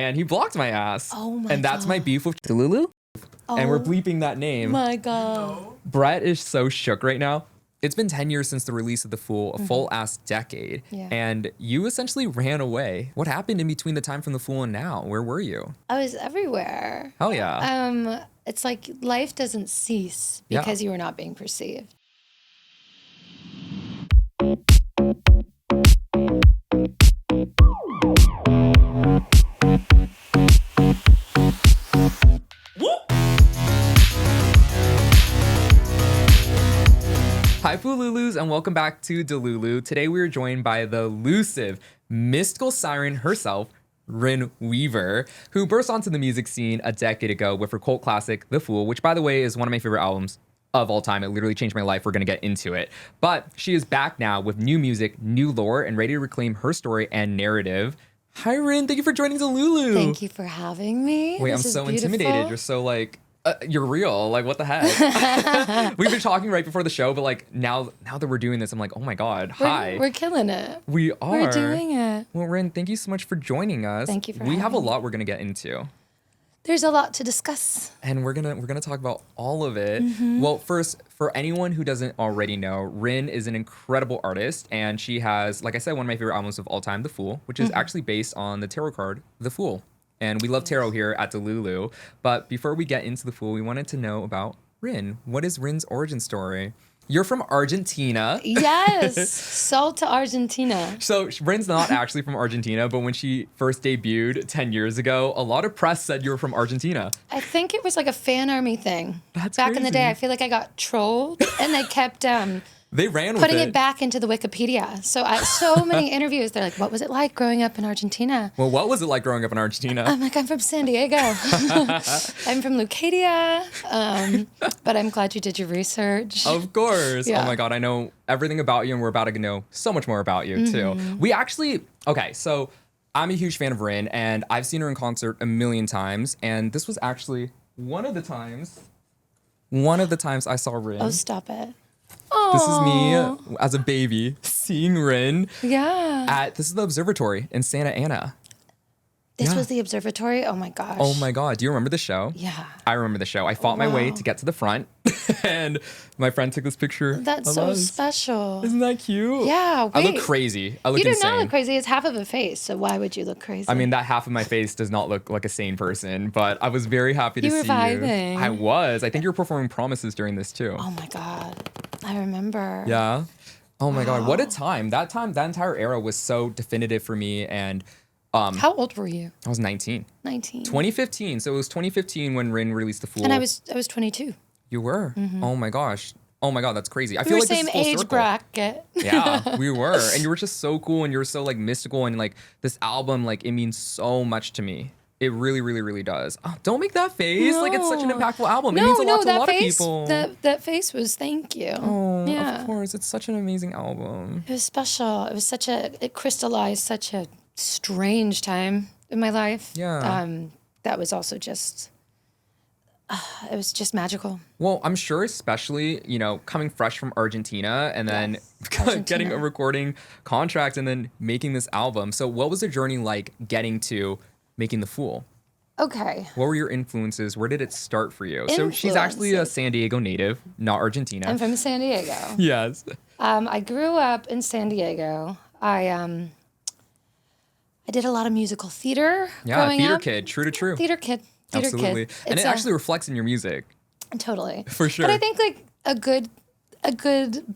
and he blocked my ass. Oh my god. And that's my beef with Delulu. And we're bleeping that name. My god. Brett is so shook right now. It's been 10 years since the release of The Fool, a full ass decade. Yeah. And you essentially ran away. What happened in between the time from The Fool and now? Where were you? I was everywhere. Hell yeah. It's like life doesn't cease because you were not being perceived. Hi Foolulus and welcome back to Delulu. Today we are joined by the elusive, mystical siren herself, Ryn Weaver, who burst onto the music scene a decade ago with her cult classic, The Fool, which by the way is one of my favorite albums of all time. It literally changed my life. We're gonna get into it. But she is back now with new music, new lore, and ready to reclaim her story and narrative. Hi Ryn, thank you for joining Delulu. Thank you for having me. Wait, This I'm is so beautiful. intimidated. You're so like, you're real. Like, what the heck? We've been talking right before the show, but like now that we're doing this, I'm like, oh my God, hi. We're killing it. We are. We're doing it. Well, Ryn, thank you so much for joining us. Thank you for We have a having me. lot we're gonna get into, There's a lot to discuss. and we're gonna talk about all of it. Well, first, for anyone who doesn't already know, Ryn is an incredible artist, and she has, like I said, one of my favorite albums of all time, The Fool, which is actually based on the tarot card, The Fool. And we love tarot here at Delulu. But before we get into The Fool, we wanted to know about Ryn. What is Ryn's origin story? You're from Argentina. Yes. Sold to Argentina. So Ryn's not actually from Argentina, but when she first debuted 10 years ago, a lot of press said you were from Argentina. I think it was like a fan army thing. That's Back in the day, crazy. I feel like I got trolled and they kept They ran with putting it. it back into the Wikipedia. So many interviews, they're like, what was it like growing up in Argentina? Well, what was it like growing up in Argentina? I'm like, I'm from San Diego. I'm from Lucadia. But I'm glad you did your research. Of course. Yeah. Oh my God, I know everything about you, and we're about to know so much more about you too. We actually, okay, so I'm a huge fan of Ryn, and I've seen her in concert a million times, and this was actually one of the times I saw Ryn. Oh, stop it. This is me as a baby seeing Ryn Yeah. this is the observatory in Santa Ana. This Yeah. was the observatory? Oh my gosh. Oh my God, do you remember the show? Yeah. I remember the show. I fought my way Wow. to get to the front, and my friend took this picture. That's of so us. special. Isn't that cute? Yeah, I look wait. crazy. I look You do insane. not look crazy. It's half of a face, so why would you look crazy? I mean, that half of my face does not look like a sane person, but I was very happy to You were see vibing. you. I was. I think you were performing Promises during this too. Oh my God. I remember. Yeah. Oh my God, what a time. That entire era was so definitive for me, and How old were you? I was 19. 19. 2015. So it was 2015 when Ryn released The Fool. And I was 22. You were? Oh my gosh. Oh my God, that's crazy. I We feel were like this same is full age circle. bracket. Yeah, we were. And you were just so cool, and you were so like mystical, and like this album, like it means so much to me. It really, really, really does. Oh, don't make that face. Like it's such an No. impactful album. It means a lot to a that lot face, of people. That face was thank you. Oh, yeah. of course. It's such an amazing album. It was special. It was it crystallized such a strange time in my life. Yeah. That was also just, it was just magical. Well, I'm sure, especially, coming fresh from Argentina and then Yes, getting Argentina. a recording contract and then making this album. So what was the journey like getting to making The Fool? Okay. What were your influences? Where did it start for you? So she's actually a Influences. San Diego native, not Argentina. I'm from San Diego. Yes. I grew up in San Diego. I did a lot of musical theater Yeah, growing theater up. kid, true to true. Theater kid. Absolutely. And It's it actually reflects in your music. totally. For sure. But I think like a good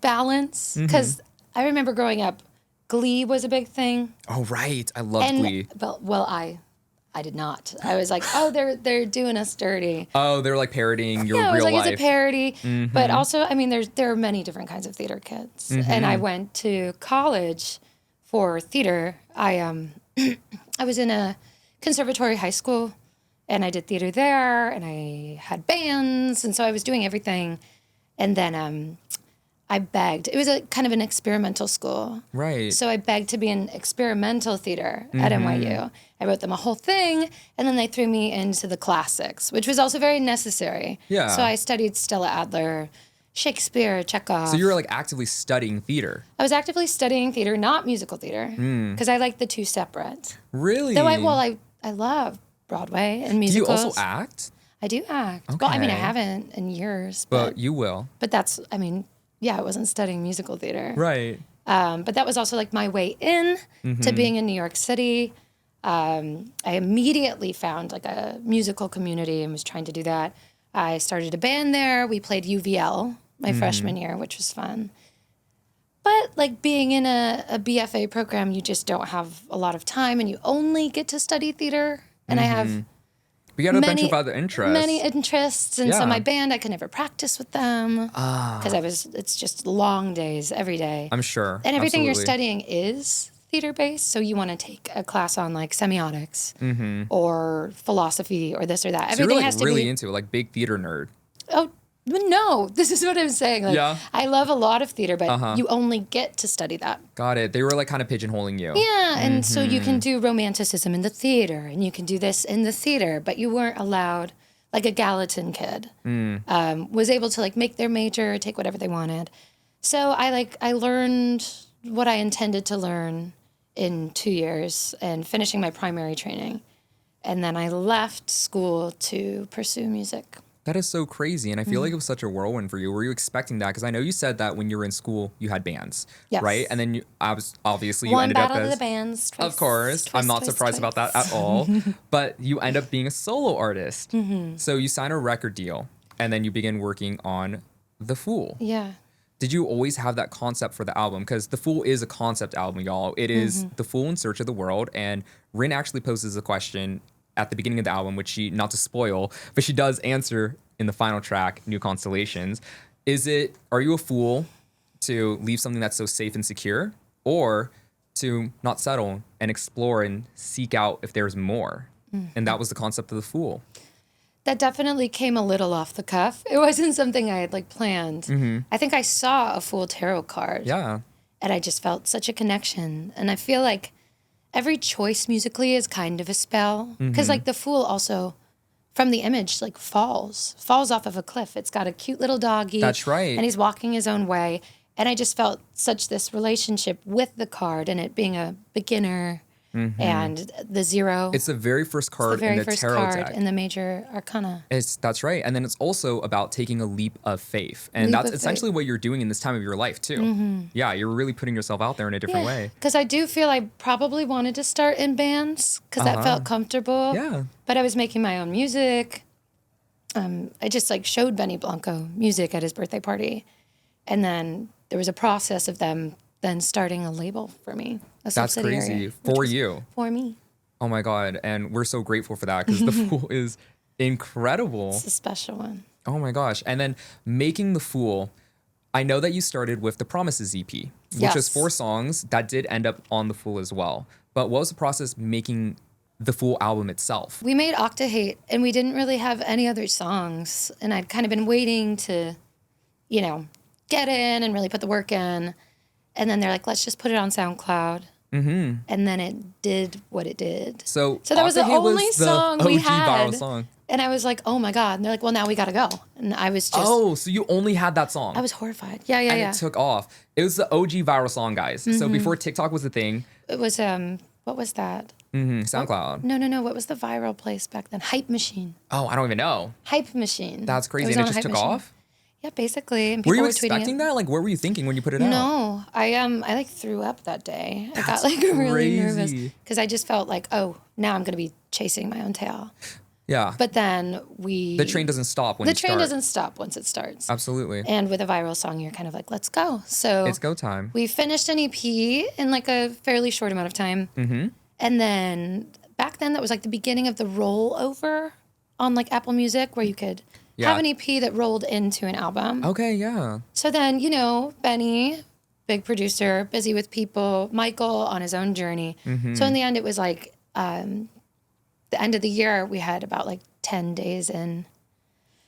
balance, Mm-hmm. because I remember growing up, Glee was a big thing. Oh, right. I love Glee. Well, I did not. I was like, oh, they're doing us dirty. Oh, they're like parodying your Yeah, it was real like life. it's a parody. Mm-hmm. But also, I mean, there are many different kinds of theater kids, and I went to college for theater. I was in a conservatory high school, and I did theater there, and I had bands, and so I was doing everything. And then I begged. It was a kind of an experimental school. Right. So I begged to be in experimental theater at NYU. I wrote them a whole thing, and then they threw me into the classics, which was also very necessary. Yeah. So I studied Stella Adler, Shakespeare, Chekhov. So you were like actively studying theater. I was actively studying theater, not musical theater, because I like the two separate. Really? Though I love Broadway and Do you musicals. also act? I do act. Well, I mean, I Okay. haven't in years, But you will. but that's, I mean, yeah, I wasn't studying musical theater. Right. But that was also like my way in to being in New York City. I immediately found like a musical community and was trying to do that. I started a band there. We played UVL my freshman year, which was fun. But like being in a BFA program, you just don't have a lot of time and you only get to study theater. And I have We got a bunch of other interests. many interests. And so Yeah. my band, I could never practice with them because it's just long days every day. I'm sure. And everything you're Absolutely. studying is theater based. So you want to take a class on like semiotics or philosophy or this or that. So Everything you're like has to really be. into it, like big theater nerd. Oh, no, this is what I'm saying. Like, Yeah. I love a lot of theater, but you only get to study that. Got it. They were like kind of pigeonholing you. Yeah, and so you can do romanticism in the theater, and you can do this in the theater, but you weren't allowed. Like a Gallatin kid was able to like make their major, take whatever they wanted. So I learned what I intended to learn in 2 years and finishing my primary training, and then I left school to pursue music. That is so crazy. And I feel like it was such a whirlwind for you. Were you expecting that? Because I know you said that when you were in school, you had bands, Yes. right? And then obviously you One ended up battle as... of the bands. Twice, Of course. I'm twice, not twice, surprised twice. about that at all. But you end up being a solo artist. So you sign a record deal and then you begin working on The Fool. Yeah. Did you always have that concept for the album? Because The Fool is a concept album, y'all. It is The Fool in Search of the World. And Ryn actually poses a question at the beginning of the album, which she, not to spoil, but she does answer in the final track, New Constellations. Are you a fool to leave something that's so safe and secure, or to not settle and explore and seek out if there's more? And that was the concept of The Fool. That definitely came a little off the cuff. It wasn't something I had like planned. I think I saw a Fool tarot card. Yeah. And I just felt such a connection. And I feel like every choice musically is kind of a spell. Because like The Fool also, from the image, like falls off of a cliff. It's got a cute little doggy. That's right. And he's walking his own way. And I just felt such this relationship with the card and it being a beginner and the zero. It's the very first the card very in the first tarot card deck. in the major arcana. That's right. And then it's also about taking a leap of faith. And Leap that's of essentially what you're doing in this time of your life, too. Yeah, you're really putting yourself out there in a different way. Because I do feel I probably wanted to start in bands because that felt comfortable. Yeah. But I was making my own music. I just like showed Benny Blanco music at his birthday party. And then there was a process of them then starting a label for me. That's subsidiary, crazy. which For was you. For me. Oh, my God. And we're so grateful for that because The Fool is incredible. It's a special one. Oh, my gosh. And then making The Fool, I know that you started with the Promises EP, which was Yes. 4 songs that did end up on The Fool as well. But what was the process making the Fool album itself? We made Octahe and we didn't really have any other songs. And I'd kind of been waiting to, get in and really put the work in. And then they're like, let's just put it on SoundCloud. And then it did what it did. So that was the Octahe only song we OG had. viral song. And I was like, oh my God. And they're like, well, now we got to go. And I was just, Oh, so you only had that song. I was horrified. Yeah. and it took off. It was the OG viral song, guys. So before TikTok was a thing, It was, what was that? SoundCloud. No. What was the viral place back then? Hype Machine. Oh, I don't even know. Hype Machine. That's crazy. was And it on just Hype took Machine. off? Yeah, basically. And Were people you tweeting expecting it. that? Like, what were you thinking when you put it out? No, I like threw up that day. I got That's like really nervous crazy. because I just felt like, oh, now I'm going to be chasing my own tail. Yeah. But then The train doesn't stop when the you train start. doesn't stop once it starts. Absolutely. And with a viral song, you're kind of like, let's go. So It's go time. we finished an EP in like a fairly short amount of time. And then back then, that was like the beginning of the rollover on like Apple Music where you could have an EP that rolled into an album. Okay, yeah. So then, Benny, big producer, busy with people, Michael on his own journey. So in the end, it was like the end of the year, we had about like 10 days in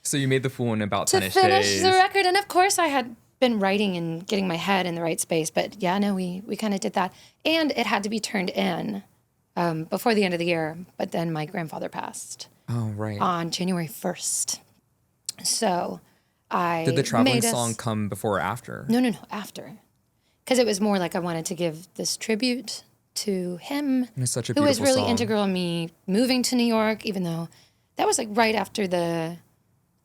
So you made The Fool in about to 10-ish finish days. the record. And of course, I had been writing and getting my head in the right space. But yeah, no, we kind of did that. And it had to be turned in before the end of the year. But then my grandfather passed Oh, right. on January 1st. So I Did the traveling made us- song come before or after? No, after. Because it was more like I wanted to give this tribute to him, And it's such a who was beautiful really song. integral in me moving to New York, even though that was like right after the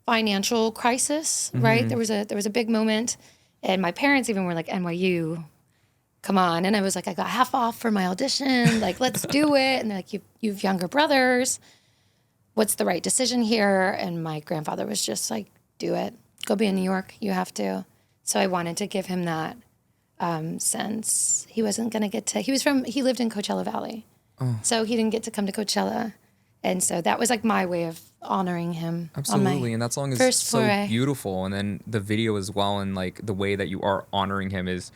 financial crisis, right? There was a big moment, and my parents even were like, NYU, come on. And I was like, I got half off for my audition, like, let's do it. And they're like, you've younger brothers. What's the right decision here? And my grandfather was just like, do it. Go be in New York. You have to. So I wanted to give him that sense. He wasn't going to get to, he lived in Coachella Valley. So he didn't get to come to Coachella. And so that was like my way of honoring him. Absolutely. And that song is so foray. beautiful. And then the video as well. And like the way that you are honoring him is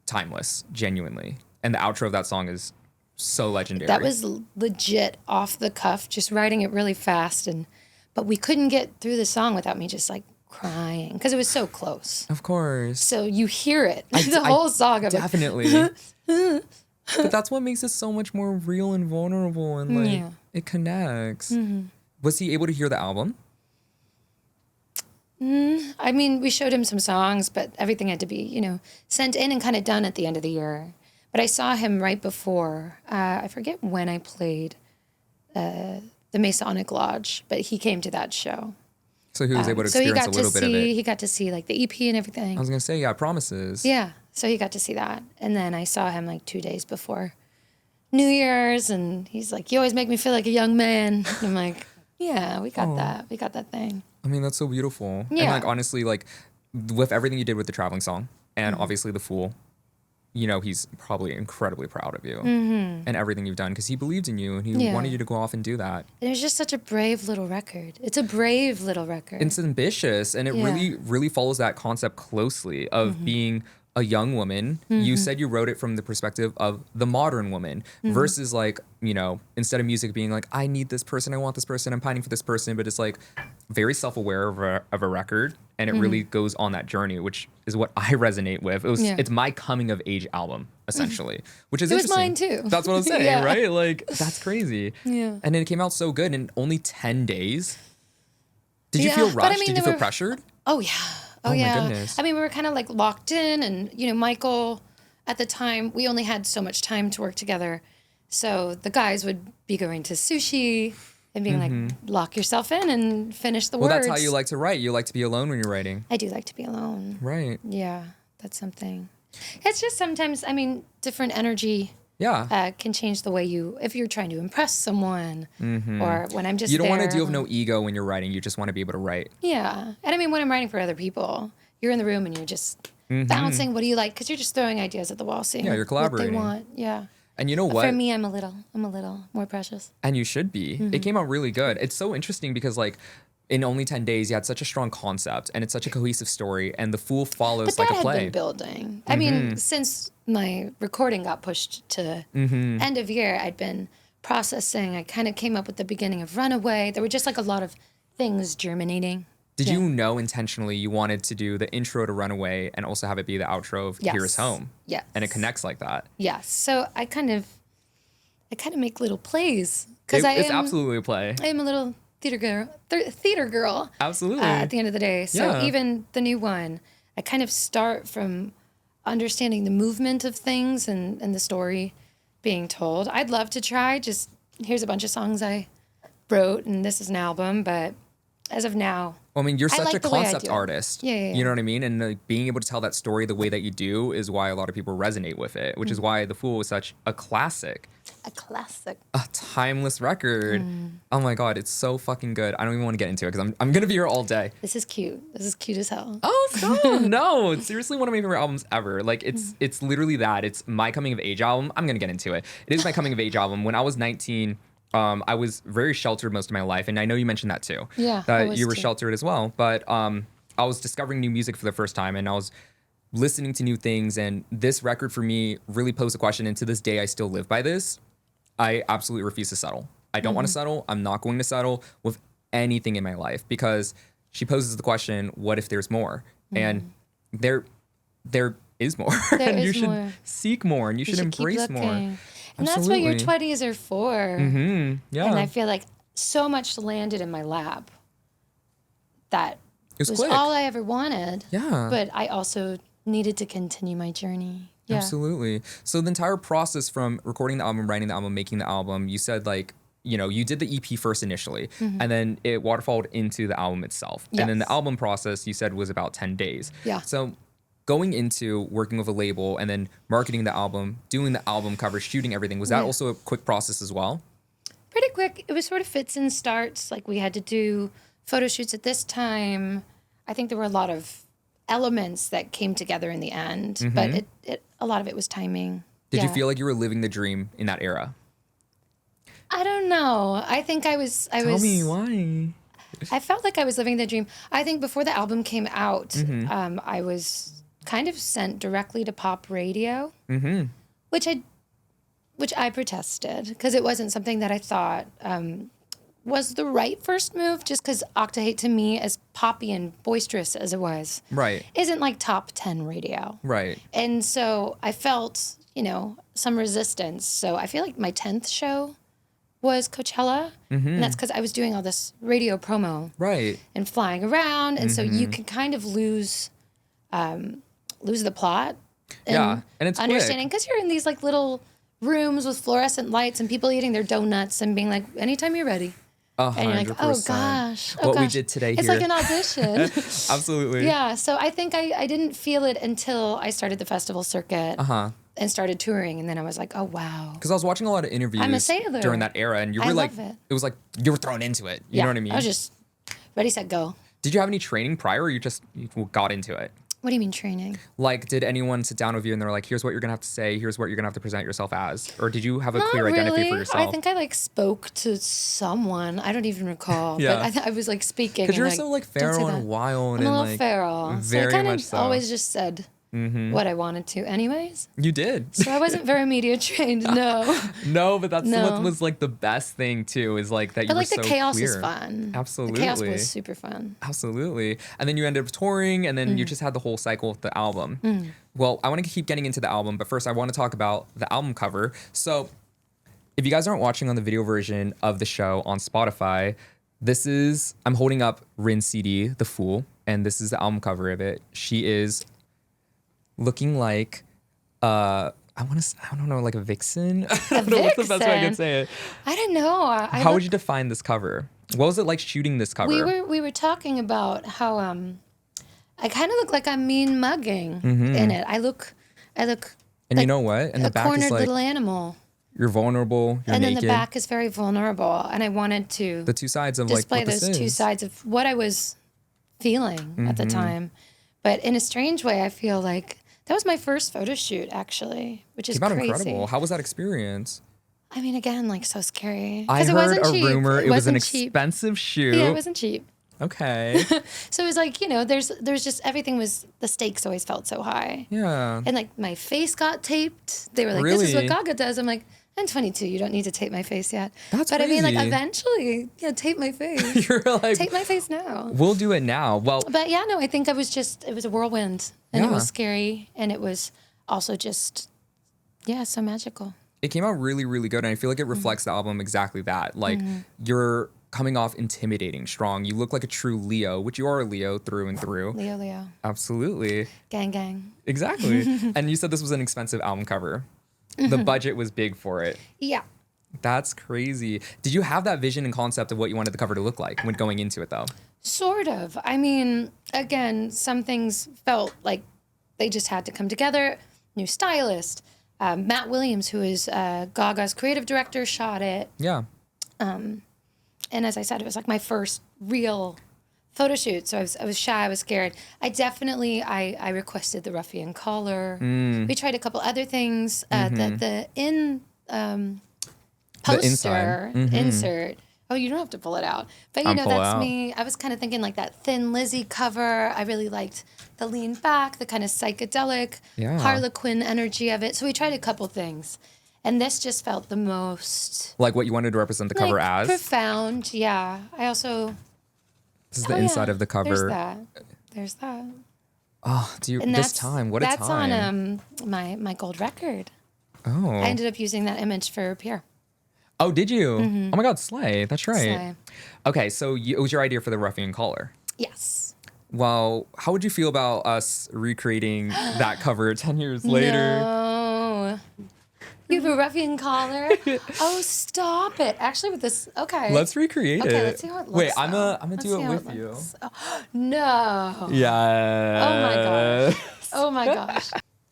timeless, genuinely. And the outro of that song is so legendary. That was legit off the cuff, just writing it really fast. But we couldn't get through the song without me just like crying because it was so close. Of course. So you hear it, the whole song of definitely. But that's what makes it so much more real and vulnerable, and like it connects. Was he able to hear the album? I mean, we showed him some songs, but everything had to be, sent in and kind of done at the end of the year. But I saw him right before, I forget when I played the Masonic Lodge, but he came to that show. So he was able to experience a little bit of it. He got to see like the EP and everything. I was going to say, yeah, Promises. Yeah, so he got to see that. And then I saw him like 2 days before New Year's, and he's like, you always make me feel like a young man. And I'm like, yeah, we got that. We got that thing. I mean, that's so beautiful. Yeah. And like, honestly, like with everything you did with the traveling song and obviously The Fool, he's probably incredibly proud of you and everything you've done because he believed in you and he wanted you to go off and do that. And it was just such a brave little record. It's a brave little record. It's ambitious, and it really, really follows that concept closely of being a young woman. You said you wrote it from the perspective of the modern woman versus like, instead of music being like, I need this person, I want this person, I'm pining for this person, but it's like very self-aware of a record, and it really goes on that journey, which is what I resonate with. It's my coming of age album, essentially, which is interesting. It was mine too. That's what I'm saying, right? Like, that's crazy. Yeah. And then it came out so good in only 10 days. Did you feel rushed? Did you feel pressured? Oh, yeah. Oh, yeah. My goodness. I mean, we were kind of like locked in, and, Michael, at the time, we only had so much time to work together. So the guys would be going to sushi and being like, lock yourself in and finish the words. Well, that's how you like to write. You like to be alone when you're writing. I do like to be alone. Right. Yeah, that's something. It's just sometimes, different energy can change the way if you're trying to impress someone or when I'm just You don't want to deal with alone. no ego when you're writing. You just want to be able to write. Yeah. And when I'm writing for other people, you're in the room and you're just bouncing. What do you like? Because you're just throwing ideas at the wall, seeing you're collaborating. what they want. Yeah. And you know what? For me, I'm a little more precious. And you should be. It came out really good. It's so interesting because like in only 10 days, you had such a strong concept and it's such a cohesive story, and The Fool follows like a play. But that had been building. I mean, since my recording got pushed to end of year, I'd been processing. I kind of came up with the beginning of Runaway. There were just like a lot of things germinating. Did you know intentionally you wanted to do the intro to Runaway and also have it be the outro of Here Is Home? Yes. And it connects like that. Yes. So I kind of make little plays because It's absolutely a play. I am a little theater girl. Absolutely. At the end of the day. So Yeah. even the new one, I kind of start from understanding the movement of things and the story being told. I'd love to try. Just here's a bunch of songs I wrote, and this is an album. But as of now, Well, I mean, you're such like a the way I concept do it. artist. Yeah. You know what I mean? And like, being able to tell that story the way that you do is why a lot of people resonate with it, which is why The Fool was such a classic. a classic. A timeless record. Oh my God, it's so fucking good. I don't even want to get into it because I'm going to be here all day. This is cute. This is cute as hell. Oh, stop. No, it's seriously one of my favorite albums ever. Like, it's literally that. It's my coming of age album. I'm going to get into it. It is my coming of age album. When I was 19, I was very sheltered most of my life. And I know you mentioned that too. Yeah, I That was you were too. sheltered as well. But I was discovering new music for the first time, and I was listening to new things. And this record for me really posed a question. And to this day, I still live by this. I absolutely refuse to settle. I don't want to settle. I'm not going to settle with anything in my life, because she poses the question, what if there's more? And there is more. And you is should more. seek more, and you should keep embrace more. looking. And that's what your Absolutely. 20s are for. Yeah. And I feel like so much landed in my lap that It was was quick. all I ever wanted. Yeah. But I also needed to continue my journey. Yeah. Absolutely. So the entire process from recording the album, writing the album, making the album, you said like, you know, you did the EP first initially, and then it waterfalled into the album itself. And then the Yes. album process, you said, was about 10 days. Yeah. So going into working with a label and then marketing the album, doing the album cover, shooting everything, was that also a quick process as well? Pretty quick. It was sort of fits and starts. Like we had to do photo shoots at this time. I think there were a lot of elements that came together in the end, but a lot of it was timing. Did you feel like you were living the dream in that era? I don't know. I think I was. Tell me why. I felt like I was living the dream. I think before the album came out, I was kind of sent directly to pop radio, which I protested because it wasn't something that I thought was the right first move. Just because octahe to me, as poppy and boisterous as it was, isn't like top 10 radio, And so I felt, you know, some resistance. So I feel like my 10th show was Coachella, and that's because I was doing all this radio promo, and flying around, and so you can kind of lose the plot, and it's understanding because you're in these like little rooms with fluorescent lights and people eating their donuts and being like, anytime you're ready. 100%. And you're like, oh gosh. What we did today it's here. It's like an audition. Absolutely. Yeah. So I think I didn't feel it until I started the festival circuit and started touring. And then I was like, oh, wow. Because I was watching a lot of interviews during that era. And you were like, it was like you were thrown into it. You know what I mean? I was just ready, set, go. Did you have any training prior or you got into it? What do you mean training? Like, did anyone sit down with you and they're like, here's what you're going to have to say, here's what you're going to have to present yourself as? Or did you have a clear identity for yourself? I think I like spoke to someone. I don't even recall. But I was like speaking. Because you're so like feral and wild. I'm and a little like, feral. Very so I kind much of so. always just said what I wanted to anyways. You did. So I wasn't very media trained, no. No, but that's what was like the best thing too, is like that you were so clear. But like the chaos is fun. Absolutely. The chaos was super fun. Absolutely. And then you ended up touring and then you just had the whole cycle with the album. Well, I want to keep getting into the album, but first I want to talk about the album cover. So if you guys aren't watching on the video version of the show on Spotify, I'm holding up Ryn's CD, The Fool, and this is the album cover of it. She is looking like I don't know, like a vixen. I don't know what's the best way I can say it. I don't know. How would you define this cover? What was it like shooting this cover? We were talking about how I kind of look like I'm mean mugging in it. I look. And like you know what? And a the back cornered is like little animal. You're vulnerable. You're and naked. Then the back is very vulnerable, and I wanted to the two sides of display like what those two sides of what I was feeling at the time. But in a strange way, I feel like that was my first photo shoot, actually, which is crazy. Incredible. How was that experience? I mean, again, like so scary. I heard it wasn't a cheap. rumor it was an cheap. expensive shoot. Yeah, it wasn't cheap. Okay. So it was like, you know, there's just everything was, the stakes always felt so high. Yeah. And like my face got taped. They were like, really? This is what Gaga does. I'm like, I'm 22. You don't need to tape my face yet. But crazy. I mean, like eventually, tape my face. You're like, tape my face now. We'll do it now. Well, but yeah, no, I think it was a whirlwind and it was scary. And it was also just, so magical. It came out really, really good. And I feel like it reflects the album exactly that. Like you're coming off intimidating, strong. You look like a true Leo, which you are a Leo through and through. Leo. Absolutely. Gang, gang. Exactly. And you said this was an expensive album cover. The budget was big for it. Yeah. That's crazy. Did you have that vision and concept of what you wanted the cover to look like when going into it, though? Sort of. I mean, again, some things felt like they just had to come together. New stylist. Matt Williams, who is Gaga's creative director, shot it. Yeah. And as I said, it was like my first real photo shoot. So I was shy. I was scared. I requested the ruffian collar. We tried a couple other things. The poster insert. Oh, you don't have to pull it out. But that's me. I was kind of thinking like that Thin Lizzy cover. I really liked the lean back, the kind of psychedelic Harlequin energy of it. So we tried a couple things. And this just felt the most... Like what you wanted to represent the cover as? Profound, yeah. I also... This is the inside of the cover. There's that. Oh, this time, what a time. That's on my gold record. Oh. I ended up using that image for Pierre. Oh, did you? Oh my God, slay. That's right. Slay. Okay, so it was your idea for the ruffian collar. Yes. Well, how would you feel about us recreating that cover 10 years later? No. You have a ruffian collar? Oh, stop it. Actually, with this, okay. Let's recreate it. Okay, let's see how it looks. Wait, I'm though. gonna Let's do see it how with you. looks. Oh, no. Yeah. Oh my gosh. Oh my gosh.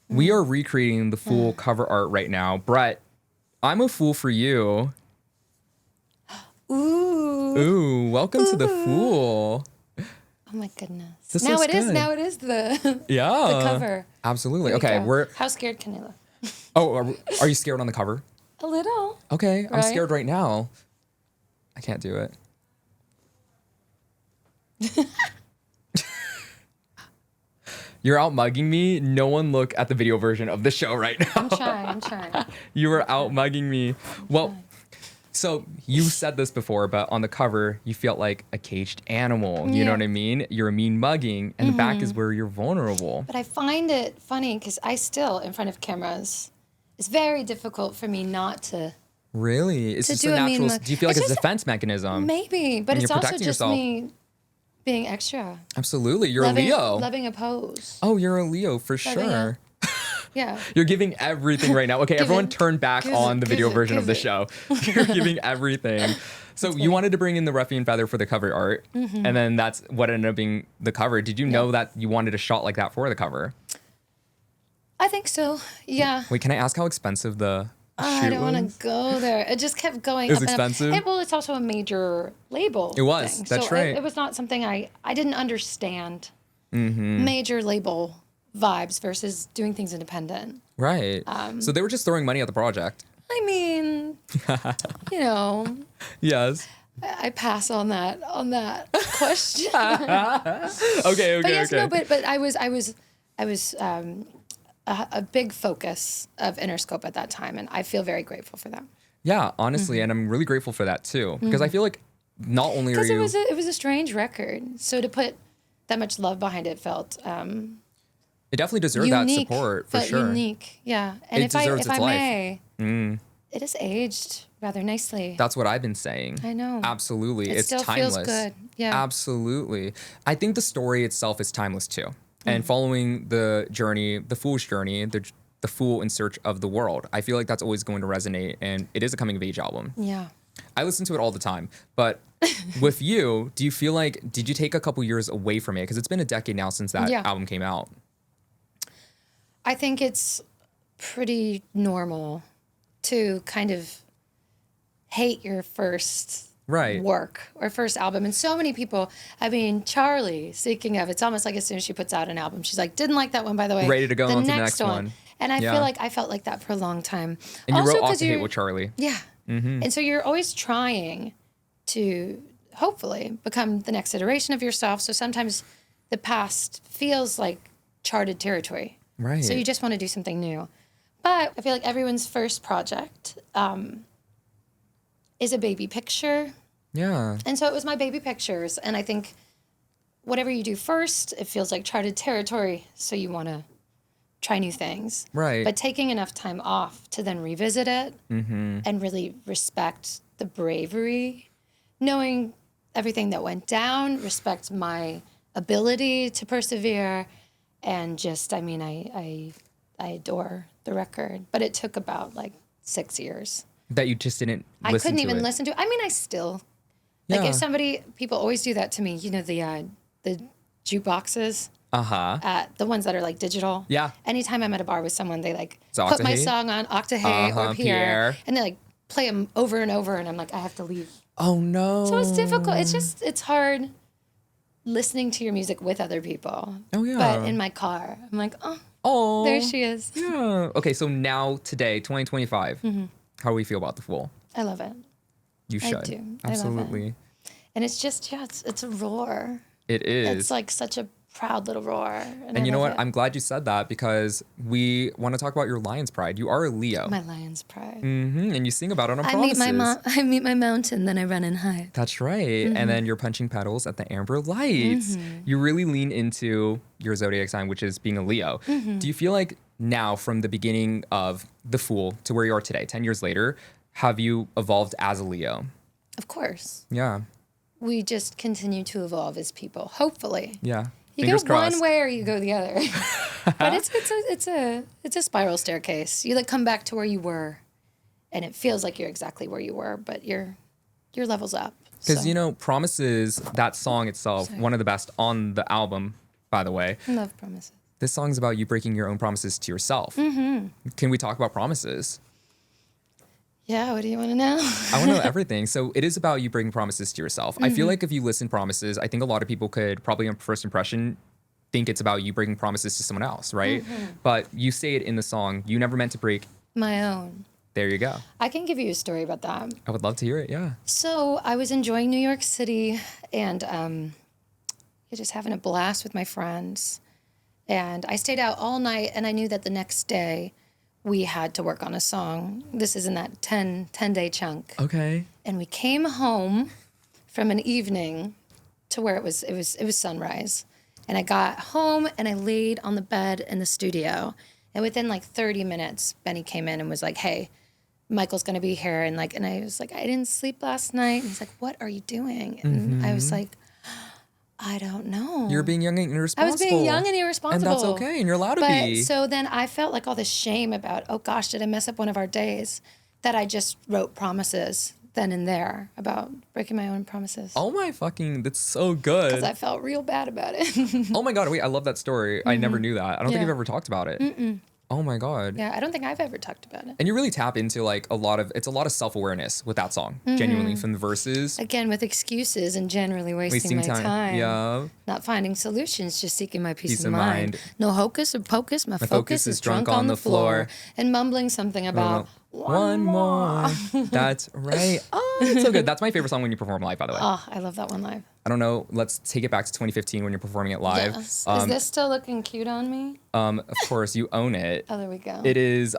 We are recreating the Fool cover art right now. Brett, I'm a fool for you. Ooh. Ooh, welcome to the Fool. Oh my goodness. This now looks it is. good. Now it is the Yeah. the cover. Absolutely. There you Okay, go. How scared can I look? Oh, are you scared on the cover? A little. Okay, I'm Right? scared right now. I can't do it. You're out mugging me. No one look at the video version of the show right now. I'm trying. You were out mugging me. Well, so you said this before, but on the cover, you felt like a caged animal. You know Yeah. what I mean? You're a mean mugging, and the back is where you're vulnerable. But I find it funny because I still, in front of cameras, it's very difficult for me not to. Really? It's To just do a a mean natural. mug. Do you feel like It's it's a just- defense mechanism? Maybe, but And it's you're also protecting just yourself. me being extra. Absolutely. You're loving, a Leo. Loving a pose. Oh, you're a Leo for Loving sure. Yeah. You're giving everything right now. Okay, Give everyone it. turn back Give on it, the give video it, version of give the it. show. You're giving everything. So you wanted to bring in the ruffian feather for the cover art, and then that's what ended up being the cover. Did you know that you wanted a shot like that for the cover? I think so. Yeah. Wait, can I ask how expensive the shoot I don't want was? to go there. It just kept going It was up and up. expensive? Well, it's also a major label. It was. thing. That's so right. It was not something I didn't understand. Major label vibes versus doing things independent. Right. So they were just throwing money at the project. I mean, you know, Yes. I pass on that question. Okay. But yes, okay. no, but I was a big focus of Interscope at that time, and I feel very grateful for that. Yeah, honestly, and I'm really grateful for that too, because I feel like not only are Because you. it was a strange record, so to put that much love behind it felt It definitely deserved that unique. support for Felt sure. unique, yeah. And It deserves if its I life. may, it has aged rather nicely. That's what I've been saying. I know. Absolutely. It It's still timeless. feels good. Yeah. Absolutely. I think the story itself is timeless too. And following the journey, the fool's journey, the fool in search of the world, I feel like that's always going to resonate. And it is a coming of age album. Yeah. I listen to it all the time. But with you, do you feel like, did you take a couple years away from it? Because it's been a decade now since that Yeah. album came out. I think it's pretty normal to kind of hate your first Right. work or first album. And so many people, I mean, Charli, speaking of, it's almost like as soon as she puts out an album, she's like, didn't like that one, by the way. Ready to go on to the next one. And I Yeah. feel like I felt like that for a long time. And you Also, wrote 'cause Octahe you're- with Charli. Yeah. And so you're always trying to hopefully become the next iteration of yourself. So sometimes the past feels like charted territory. Right. So you just want to do something new. But I feel like everyone's first project is a baby picture. Yeah. And so it was my baby pictures. And I think whatever you do first, it feels like charted territory. So you want to try new things. Right. But taking enough time off to then revisit it and really respect the bravery, knowing everything that went down, respect my ability to persevere, and just, I mean, I adore the record. But it took about like 6 years. That you just didn't listen I couldn't to even it. listen to it. I mean, I still, like Yeah. if people always do that to me, you know, the jukeboxes. Uh-huh. The ones that are like digital. Yeah. Anytime I'm at a bar with someone, they like So put my Octahe? song on Octahe Uh-huh, or Pierre, Pierre. and they like play them over and over, and I'm like, I have to leave. Oh no. So it's difficult. It's hard listening to your music with other people. Oh, yeah. But in my car, I'm like, oh, Oh. there she is. Yeah. Okay, so now today, 2025, how do we feel about the Fool? I love it. You I should. do. I love it. Absolutely. And it's just, yeah, it's a roar. It is. It's like such a proud little roar. And you know what? It. I'm glad you said that because we want to talk about your lion's pride. You are a Leo. My lion's pride. And you sing about it on I Promises. meet my mountain, then I run and hide. That's right. And then you're punching petals at the amber lights. You really lean into your zodiac sign, which is being a Leo. Do you feel like now, from the beginning of the Fool to where you are today, 10 years later, have you evolved as a Leo? Of course. Yeah. We just continue to evolve as people, hopefully. Yeah. You Fingers go crossed. one way or you go the other. But it's a spiral staircase. You like come back to where you were, and it feels like you're exactly where you were, but your level's up. Because, So, Promises, that song itself, one of the best on the album, by the way. I love Promises. This song's about you breaking your own promises to yourself. Can we talk about promises? Yeah, what do you want to know? I want to know everything. So it is about you breaking promises to yourself. I feel like if you listen Promises, I think a lot of people could probably on first impression think it's about you breaking promises to someone else, right? But you say it in the song, you never meant to break. My own. There you go. I can give you a story about that. I would love to hear it, yeah. So I was enjoying New York City and just having a blast with my friends. And I stayed out all night, and I knew that the next day we had to work on a song. This is in that 10-day chunk. Okay. And we came home from an evening to where it was sunrise. And I got home and I laid on the bed in the studio. And within like 30 minutes, Benny came in and was like, "Hey, Michael's gonna be here." And I was like, "I didn't sleep last night." And he's like, "What are you doing?" And I was like, "I don't know." You're being young and irresponsible. I was being young and irresponsible. And that's okay, and you're allowed to be. So then I felt like all this shame about, oh gosh, did I mess up one of our days? That I just wrote Promises then and there about breaking my own promises. Oh my fucking, that's so good. Because I felt real bad about it. Oh my God, wait, I love that story. I never knew that. I don't think Yeah. you've ever talked about it. Oh my God. Yeah, I don't think I've ever talked about it. And you really tap into like a lot of self-awareness with that song, genuinely from the verses. Again, with excuses and generally wasting my time. Yeah. Not finding solutions, just seeking my peace Peace of of mind. mind. No hocus or pocus, my focus is drunk on the floor. And mumbling something about One more. That's right. Oh, it's so good. That's my favorite song when you perform live, by the way. Oh, I love that one live. I don't know. Let's take it back to 2015 when you're performing it live. Yes. Is this still looking cute on me? Of course, you own it. Oh, there we go. It is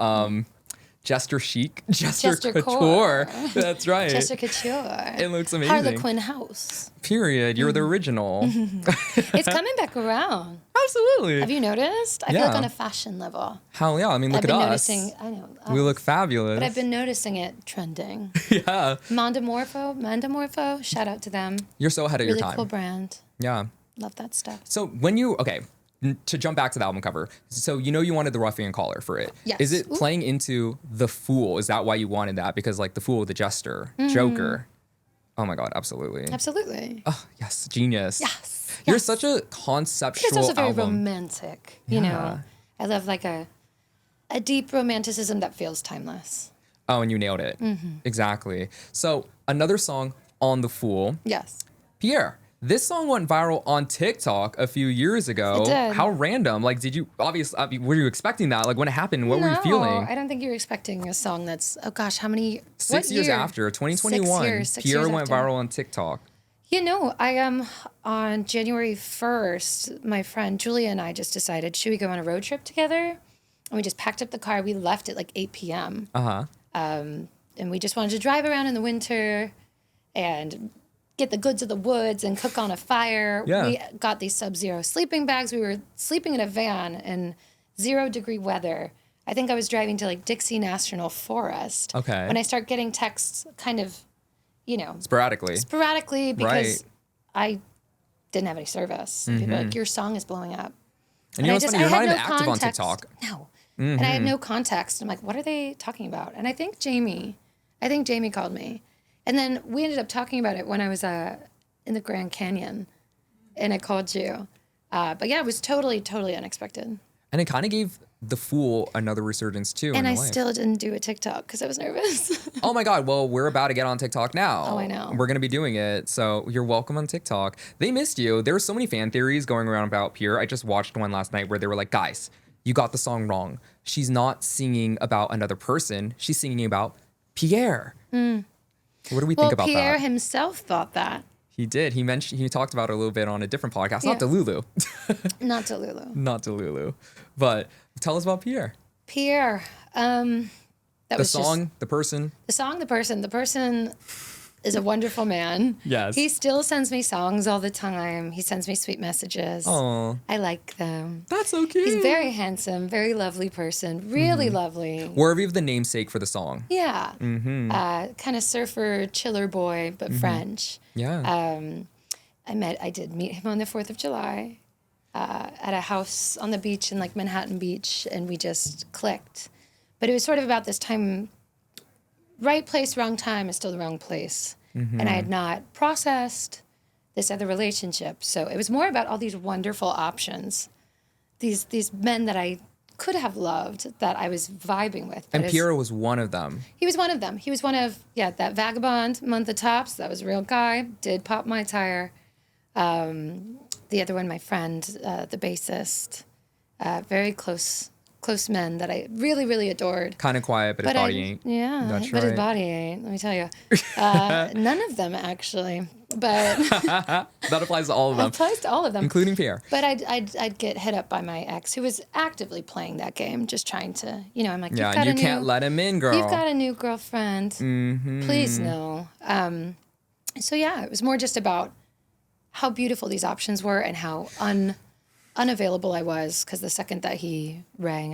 Jester Chic. Jester Couture. Couture. That's right. Jester Couture. It looks amazing. Harlequin House. Period. You're the original. It's coming back around. Absolutely. Have you noticed? I feel like Yeah. on a fashion level. Hell yeah. I mean, look I've at been us. noticing. I know. We us. look fabulous. But I've been noticing it trending. Yeah. Mandamorpho. Shout out to them. You're so ahead of Really your time. cool brand. Yeah. Love that stuff. So when you, to jump back to the album cover, so you wanted the ruffian collar for it. Yes. Is it Ooh. playing into the Fool? Is that why you wanted that? Because like the Fool, the Jester, Joker. Oh my God, absolutely. Absolutely. Oh, yes, genius. Yes. You're yes. such a conceptual It's also very album. romantic. You Yeah. know, I love like a deep romanticism that feels timeless. Oh, and you nailed it. Exactly. So another song on the Fool, Yes. Pierre. This song went viral on TikTok a few years ago. It did. How random. Like, did you, obviously, were you expecting that? Like, when it happened, what were you feeling? I don't think you're expecting a song that's, oh gosh, how many, 6 what years year? after, 2021, 6 Pierre years went after. viral on TikTok. You know, I am on January 1st, my friend Julia and I just decided, should we go on a road trip together? And we just packed up the car. We left at like 8 p.m. Uh-huh. And we just wanted to drive around in the winter and get the goods of the woods and cook on a fire. Yeah. We got these sub-zero sleeping bags. We were sleeping in a van in 0-degree weather. I think I was driving to like Dixie National Forest. Okay. When I start getting texts kind of, Sporadically. because Right. I didn't have any service. People were like, your song is blowing up. And you know what's funny? You're I not had even active on TikTok. No. And I had no context. I'm like, what are they talking about? And I think Jamie called me. And then we ended up talking about it when I was in the Grand Canyon. And I called you. But yeah, it was totally, totally unexpected. And it kind of gave the Fool another resurgence too. And in I life. still didn't do a TikTok because I was nervous. Oh my God. Well, we're about to get on TikTok now. Oh, I know. We're going to be doing it. So you're welcome on TikTok. They missed you. There were so many fan theories going around about Pierre. I just watched one last night where they were like, guys, you got the song wrong. She's not singing about another person. She's singing about Pierre. What do we think about Pierre that? himself thought that. He did. He talked about it a little bit on a different podcast. Yeah. Not Delulu. Not Delulu. Not Delulu. But tell us about Pierre. Pierre. That The was song, the person. the song, the person. The person is a wonderful man. Yes. He still sends me songs all the time. He sends me sweet messages. Oh, I like them. that's so cute. He's very handsome, very lovely person. Really lovely. Worthy of the namesake for the song. Yeah. Kind of surfer, chiller boy, but French. Yeah. I did meet him on the 4th of July. at a house on the beach in like Manhattan Beach, and we just clicked. But it was sort of about this time, right place, wrong time is still the wrong place. And I had not processed this other relationship. So it was more about all these wonderful options, these men that I could have loved, that I was vibing with. And Pierre was one of them. He was one of them. He was one of, that vagabond, month of tops. That was a real guy. Did pop my tire. The other one, my friend, the bassist. Very close men that I really, really adored. Kind of quiet, but his body ain't. Yeah, That's but his right. body ain't, let me tell you. None of them, actually. But That applies to all of them. applies to all of them. Including Pierre. But I'd get hit up by my ex, who was actively playing that game, just trying to, I'm like, Yeah, and you can't let him in, girl. You've got a new girlfriend. Please, no. So yeah, it was more just about how beautiful these options were and how unavailable I was, because the second that he rang,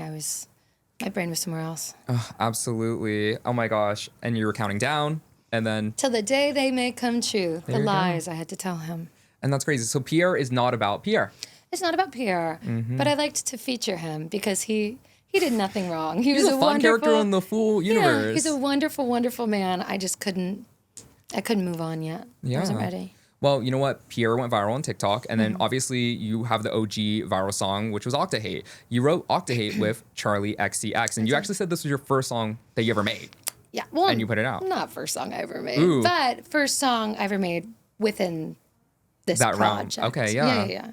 my brain was somewhere else. Absolutely. Oh my gosh. And you were counting down, and then... Till the day they may come true. There The you go. lies I had to tell him. And that's crazy. So Pierre is not about Pierre. It's not about Pierre, but I liked to feature him because he did nothing wrong. He He's was a fun character in the Fool universe. Yeah, he's a wonderful, wonderful man. I couldn't move on yet. Yeah. I wasn't ready. Well, you know what? Pierre went viral on TikTok, and then obviously you have the OG viral song, which was Octahe. You wrote Octahe with Charli XCX, and you actually said this was your first song that you ever made. Yeah, well, And you put it out. Not first song I ever made, Ooh. but first song I ever made within this That round. project. Okay, yeah.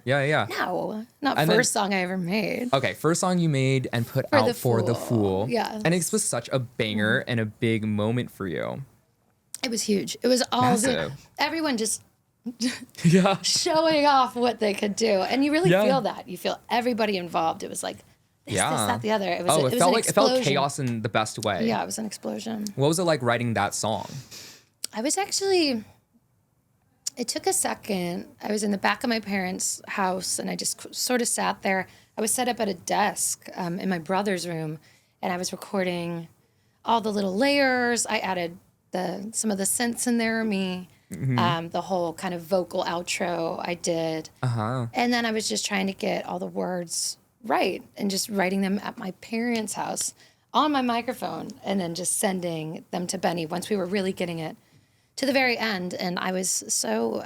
No, not And first song I ever made. Okay, first song you made and put out for the Fool. Yes. And it was such a banger and a big moment for you. It was huge. It was all Massive. everyone just Yeah. showing off what they could do, and you really Yeah. feel that. You feel everybody involved. It was like this, that, the other. It was. Oh, it it was felt an like it felt explosion. chaos in the best way. Yeah, it was an explosion. What was it like writing that song? I was actually. It took a second. I was in the back of my parents' house, and I just sort of sat there. I was set up at a desk in my brother's room, and I was recording all the little layers. I added some of the synths in there, the whole kind of vocal outro I did. And then I was just trying to get all the words right and just writing them at my parents' house on my microphone, and then just sending them to Benny once we were really getting it to the very end. And I was so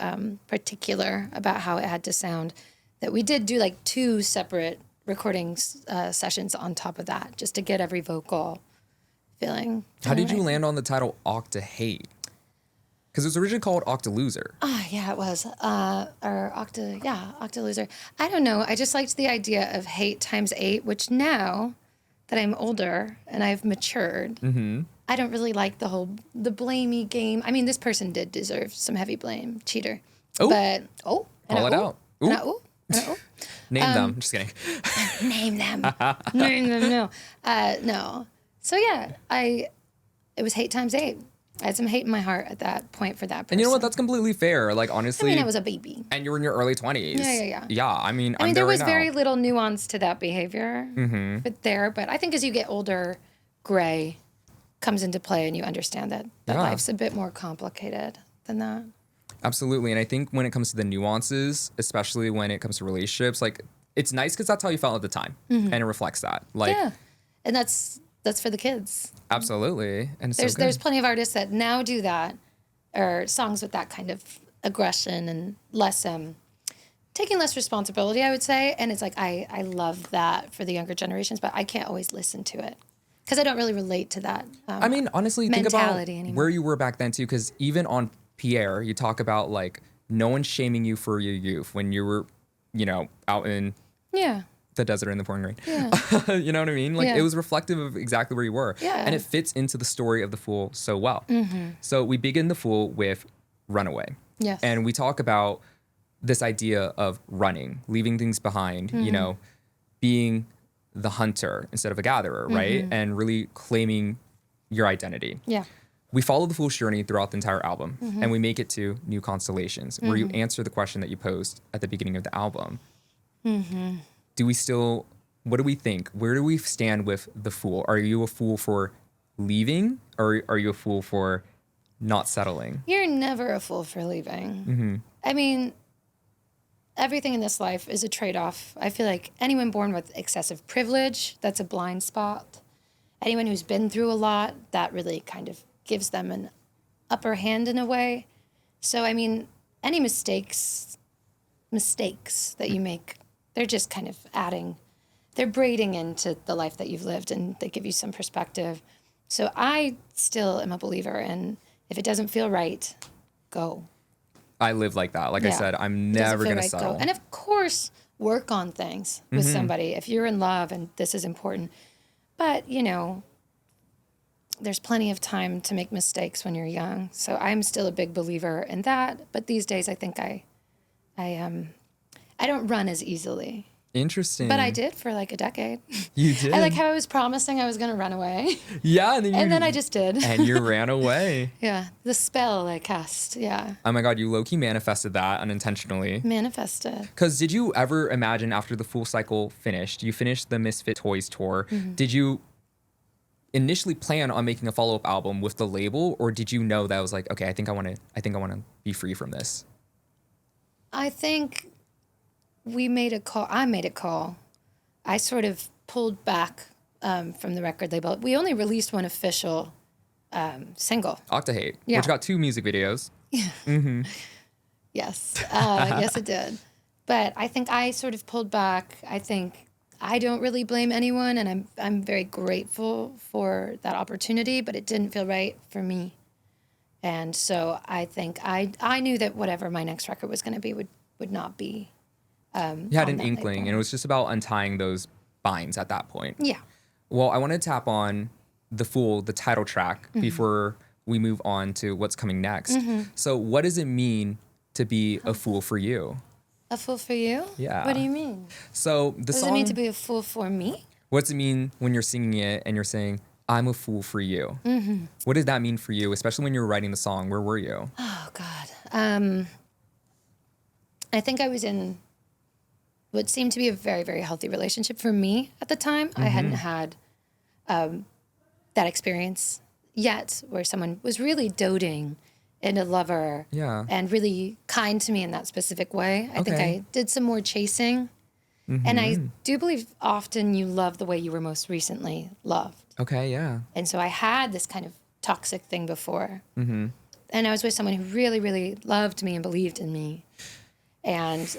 particular about how it had to sound that we did do like 2 separate recording sessions on top of that, just to get every vocal feeling. How did you land on the title Octahe? Because it was originally called Octaluser. Yeah, it was. Octaluser. I don't know. I just liked the idea of hate times 8, which now that I'm older and I've matured, I don't really like the blamey game. I mean, this person did deserve some heavy blame. Cheater. Oh. But, Call it out. Ooh. No. Name them. Just kidding. Name them. Name them, no. No. So, yeah, it was hate times 8. I had some hate in my heart at that point for that person. And you know what? That's completely fair. Like, honestly. I mean, I was a baby. And you were in your early 20s. Yeah. Yeah, I mean, I mean, there there was right now. very little nuance to that behavior, but I think as you get older, gray comes into play, and you understand that life's a bit more complicated than that. Absolutely. And I think when it comes to the nuances, especially when it comes to relationships, like, it's nice because that's how you felt at the time, and it reflects that. Like, Yeah, and that's for the kids. Absolutely. And it's There's plenty of artists that now do that, or songs with that kind of aggression and less taking less responsibility, I would say. And it's like I love that for the younger generations, but I can't always listen to it because I don't really relate to that. I mean, honestly, think about mentality anymore. where you were back then too, because even on Pierre, you talk about like no one's shaming you for your youth when you were, out in the desert in the pouring rain. Yeah. You know what I mean? Like it was reflective of exactly where you were. Yeah. And it fits into the story of the Fool so well. So we begin the Fool with Runaway. Yes. And we talk about this idea of running, leaving things behind, being the hunter instead of a gatherer, right? And really claiming your identity. Yeah. We follow the Fool's journey throughout the entire album, and we make it to New Constellations, where you answer the question that you posed at the beginning of the album. What do we think? Where do we stand with the Fool? Are you a fool for leaving, or are you a fool for not settling? You're never a fool for leaving. I mean, everything in this life is a trade-off. I feel like anyone born with excessive privilege, that's a blind spot. Anyone who's been through a lot, that really kind of gives them an upper hand in a way. So, I mean, any mistakes that you make, they're just kind of they're braiding into the life that you've lived, and they give you some perspective. So I still am a believer in, if it doesn't feel right, go. I live like that. Like I said, I'm never going to settle. Go. And of course, work on things with somebody if you're in love and this is important. But, you know, there's plenty of time to make mistakes when you're young. So I'm still a big believer in that. But these days, I think I don't run as easily. Interesting. But I did for like a decade. You did? I like how I was promising I was going to run away. Yeah. And then I just did. And you ran away. Yeah. The spell I cast. Yeah. Oh my God. You low-key manifested that unintentionally. Manifested. Because did you ever imagine after the Fool cycle finished, you finished the Misfit Toys tour, did you initially plan on making a follow-up album with the label, or did you know that was like, okay, I think I want to be free from this? I think we made a call. I made a call. I sort of pulled back from the record label. We only released one official single. Octahe, Yeah. which got 2 music videos. Yes. Yes, it did. But I think I sort of pulled back. I think I don't really blame anyone, and I'm very grateful for that opportunity, but it didn't feel right for me. And so I think I knew that whatever my next record was going to be would not be. You had an inkling, and it was just about untying those binds at that point. Yeah. Well, I want to tap on The Fool, the title track, before we move on to what's coming next. So what does it mean to be a fool for you? A fool for you? Yeah. What do you mean? So the What does song... it mean to be a fool for me? What does it mean when you're singing it and you're saying, I'm a fool for you? What did that mean for you, especially when you were writing the song? Where were you? Oh, God. I think I was in what seemed to be a very, very healthy relationship for me at the time. I hadn't had that experience yet where someone was really doting in a lover and really kind to me in that specific way. I think I did some more chasing. And I do believe often you love the way you were most recently loved. Okay, yeah. And so I had this kind of toxic thing before. And I was with someone who really, really loved me and believed in me. And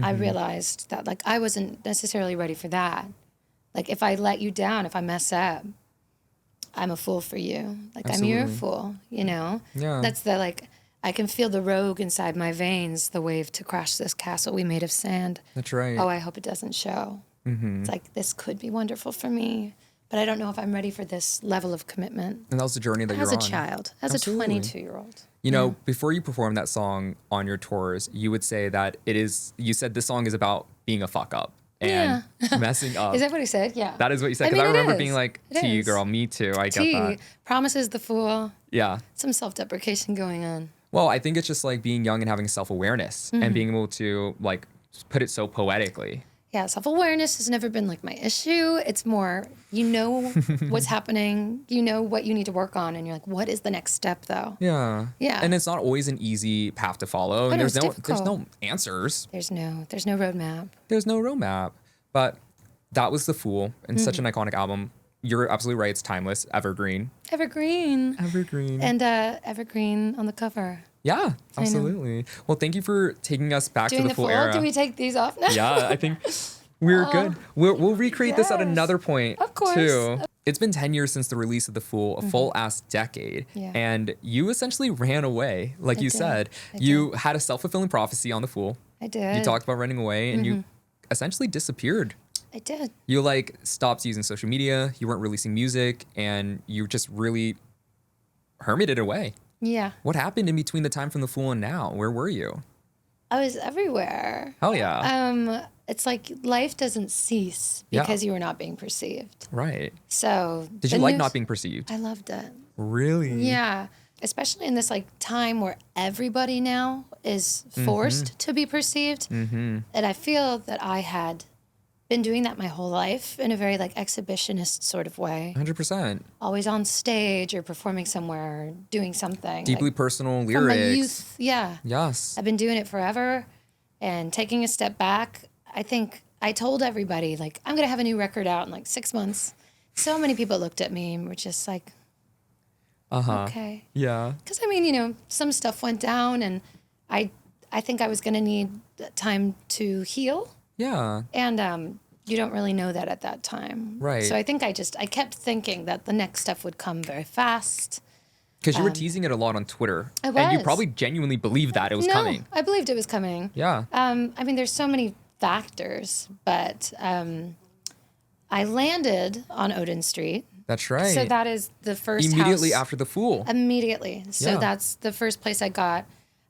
I realized that, like, I wasn't necessarily ready for that. Like, if I let you down, if I mess up, I'm a fool for you. Like, Absolutely. I'm your fool, you know? Yeah. That's the, like, I can feel the rogue inside my veins, the wave to crash this castle we made of sand. That's right. Oh, I hope it doesn't show. It's like, this could be wonderful for me, but I don't know if I'm ready for this level of commitment. And that was the journey that you're on. As a child, as Absolutely. a 22-year-old. You know, before you performed that song on your tours, you would say that you said this song is about being a fuck up and messing up. Is that what he said? Yeah. That is what you said. I Because I, mean, it remember is. being like, It to you, is. girl, me too. I get T, that. promises the fool. Yeah. Some self-deprecation going on. Well, I think it's just like being young and having self-awareness and being able to like put it so poetically. Yeah, self-awareness has never been like my issue. It's more, you know what's happening, you know what you need to work on, and you're like, what is the next step though? Yeah. Yeah. And it's not always an easy path to follow. And it's there's difficult. no answers. There's no roadmap. There's no roadmap. But that was The Fool, and such an iconic album. You're absolutely right. It's timeless, evergreen. Evergreen. Evergreen. And evergreen on the cover. Yeah, absolutely. Well, thank you for taking us back Doing to the the Fool fool. era. Do we take these off now? Yeah, I think we're good. We'll recreate this at yes. another point, Of course. too. It's been 10 years since the release of The Fool, a full-ass decade. Yeah. And you essentially ran away, like you did. said. I You had a self-fulfilling prophecy on The Fool. I did. You talked about running away, and you essentially disappeared. I did. You, like, stopped using social media. You weren't releasing music, and you just really hermited away. Yeah. What happened in between the time from The Fool and now? Where were you? I was everywhere. Hell yeah. It's like life doesn't cease Yeah. because you were not being perceived. Right. So Did you like not being perceived? I loved it. Really? Yeah. Especially in this like time where everybody now is forced to be perceived. And I feel that I had been doing that my whole life in a very like exhibitionist sort of way. 100%. Always on stage or performing somewhere, or doing something. Deeply like, personal from lyrics. my youth. Yeah. Yes. I've been doing it forever. And taking a step back, I think I told everybody, like, I'm going to have a new record out in like 6 months. So many people looked at me and were just like, okay. Yeah. Because, I mean, you know, some stuff went down and I think I was going to need time to heal. Yeah. And you don't really know that at that time. Right. So I think I kept thinking that the next stuff would come very fast. Because you were teasing it a lot on Twitter. I And you was. probably genuinely believed that it was coming. I believed it was coming. Yeah. I mean, there's so many factors, but I landed on Odin Street. That's right. So that is the first Immediately house. after the Fool. Immediately. So Yeah. that's the first place I got.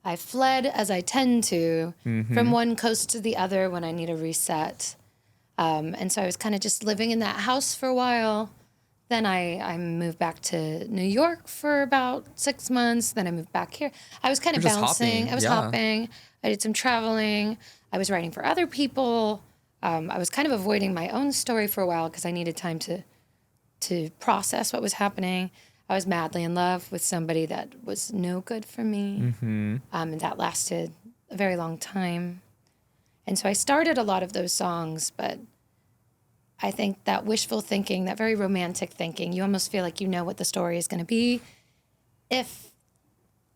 I fled, as I tend to, from one coast to the other when I need a reset. And so I was kind of just living in that house for a while. Then I moved back to New York for about 6 months. Then I moved back here. I was kind of You're just bouncing. hopping, I was yeah. hopping. I did some traveling. I was writing for other people. I was kind of avoiding my own story for a while because I needed time to process what was happening. I was madly in love with somebody that was no good for me. And that lasted a very long time. And so I started a lot of those songs, but I think that wishful thinking, that very romantic thinking, you almost feel like you know what the story is going to be if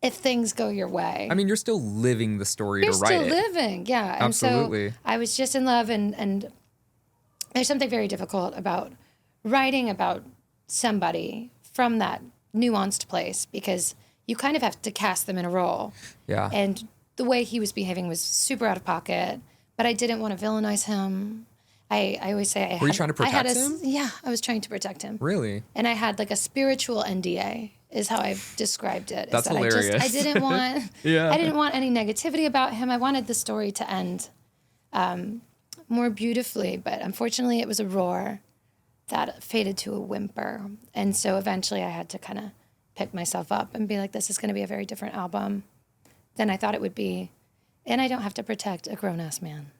things go your way. I mean, you're still living the story You're to write still it. living, yeah. And Absolutely. so I was just in love, and there's something very difficult about writing about somebody from that nuanced place because you kind of have to cast them in a role. Yeah. And the way he was behaving was super out of pocket, but I didn't want to villainize him. I always say Were you trying to protect him? Yeah, I was trying to protect him. Really? And I had like a spiritual NDA is how I've described it. That's that hilarious. I didn't want Yeah. I didn't want any negativity about him. I wanted the story to end more beautifully, but unfortunately it was a roar that faded to a whimper. And so eventually I had to kind of pick myself up and be like, this is going to be a very different album than I thought it would be. And I don't have to protect a grown-ass man.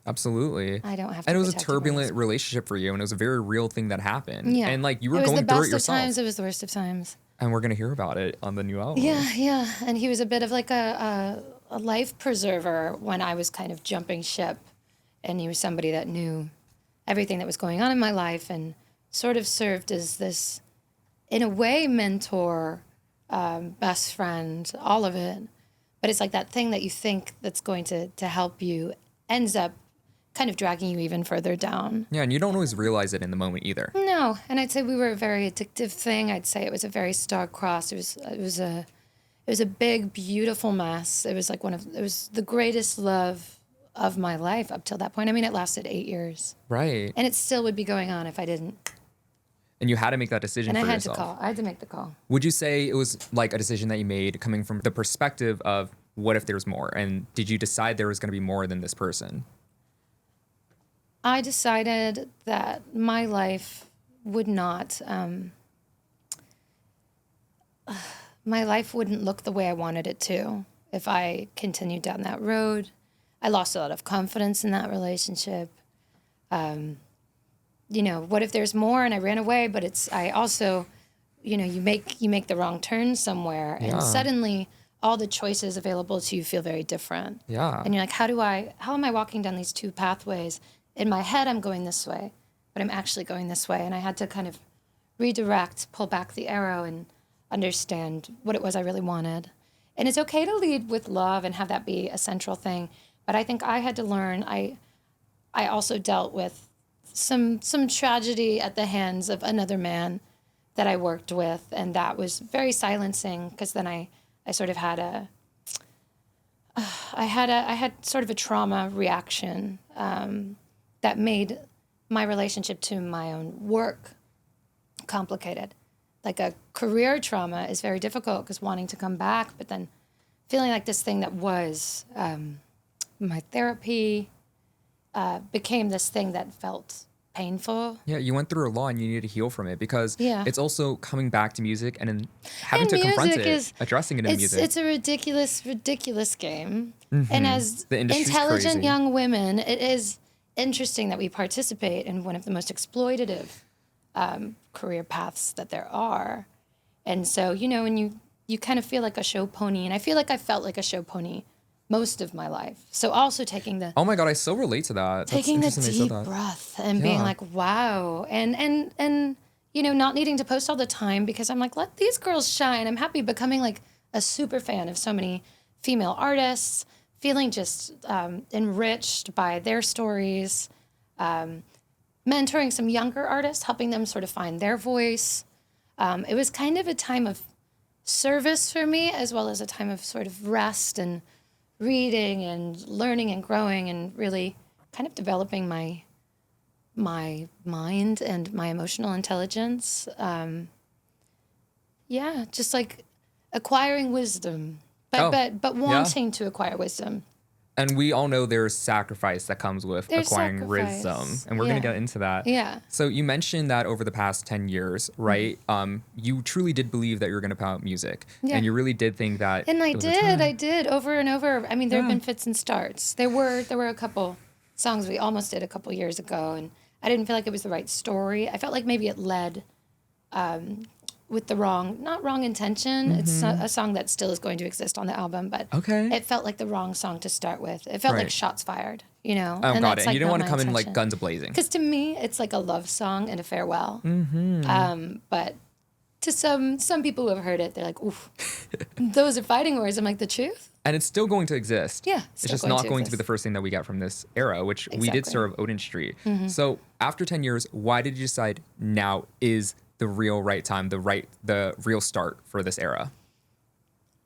Absolutely. I don't have to And it was a protect him turbulent relationship for you, and it was a very real thing that happened. Yeah. And like you were It was going the through best it of yourself. times. It was the worst of times. And we're gonna hear about it on the new album. Yeah. And he was a bit of like a life preserver when I was kind of jumping ship. And he was somebody that knew everything that was going on in my life and sort of served as this, in a way, mentor, best friend, all of it. But it's like that thing that you think that's going to help you ends up kind of dragging you even further down. Yeah, and you don't always realize it in the moment either. No, and I'd say we were a very addictive thing. I'd say it was a very star-crossed. It was a big, beautiful mess. It was like it was the greatest love of my life up till that point. I mean, it lasted 8 years. Right. And it still would be going on if I didn't. And you had to make that decision And for I had yourself. to call. I had to make the call. Would you say it was like a decision that you made coming from the perspective of what if there's more? And did you decide there was going to be more than this person? I decided that my life would not, my life wouldn't look the way I wanted it to if I continued down that road. I lost a lot of confidence in that relationship. What if there's more and I ran away? But I also, you make the wrong turn somewhere Yeah. and suddenly all the choices available to you feel very different. Yeah. And you're like, how am I walking down these two pathways? In my head, I'm going this way, but I'm actually going this way. And I had to kind of redirect, pull back the arrow and understand what it was I really wanted. And it's okay to lead with love and have that be a central thing. But I think I had to learn, I also dealt with some tragedy at the hands of another man that I worked with. And that was very silencing because then I sort of had I had sort of a trauma reaction that made my relationship to my own work complicated. Like a career trauma is very difficult because wanting to come back, but then feeling like this thing that was my therapy became this thing that felt painful. Yeah, you went through a lot and you need to heal from it because Yeah. it's also coming back to music and then having to And confront music it, addressing it in music. It's a ridiculous game. And as The industry's intelligent crazy. young women, it is interesting that we participate in one of the most exploitative career paths that there are. And so, and you kind of feel like a show pony. And I feel like I felt like a show pony most of my life. So also taking the Oh my God, I so relate to that. taking the That's interesting deep that you said that. breath and being Yeah. like, wow. And you know, not needing to post all the time because I'm like, let these girls shine. I'm happy becoming like a super fan of so many female artists, feeling just enriched by their stories, mentoring some younger artists, helping them sort of find their voice. It was kind of a time of service for me, as well as a time of sort of rest and reading and learning and growing and really kind of developing my mind and my emotional intelligence. Yeah, just like acquiring wisdom, but wanting to acquire wisdom. And we all know there's sacrifice that comes with There's acquiring sacrifice. wisdom. And we're going to get into that. Yeah. So you mentioned that over the past 10 years, right? You truly did believe that you were going to put out music. Yeah. And you really did think that. And it was a time. I did over and over. I mean, there have been fits and starts. There were a couple songs we almost did a couple years ago, and I didn't feel like it was the right story. I felt like maybe it led with the not wrong intention. It's a song that still is going to exist on the album, but it felt like the wrong song to start with. It felt like shots fired, you know? Oh, and got that's it. And like you didn't not want to my come in intention. like guns a-blazing. Because to me, it's like a love song and a farewell. But to some people who have heard it, they're like, oof, those are fighting words. I'm like, the truth? And it's still going to exist. Yeah, It's just not going to be the first thing that we get from this era, which we did serve Odin Street. So after 10 years, why did you decide now is the real right time, the real start for this era?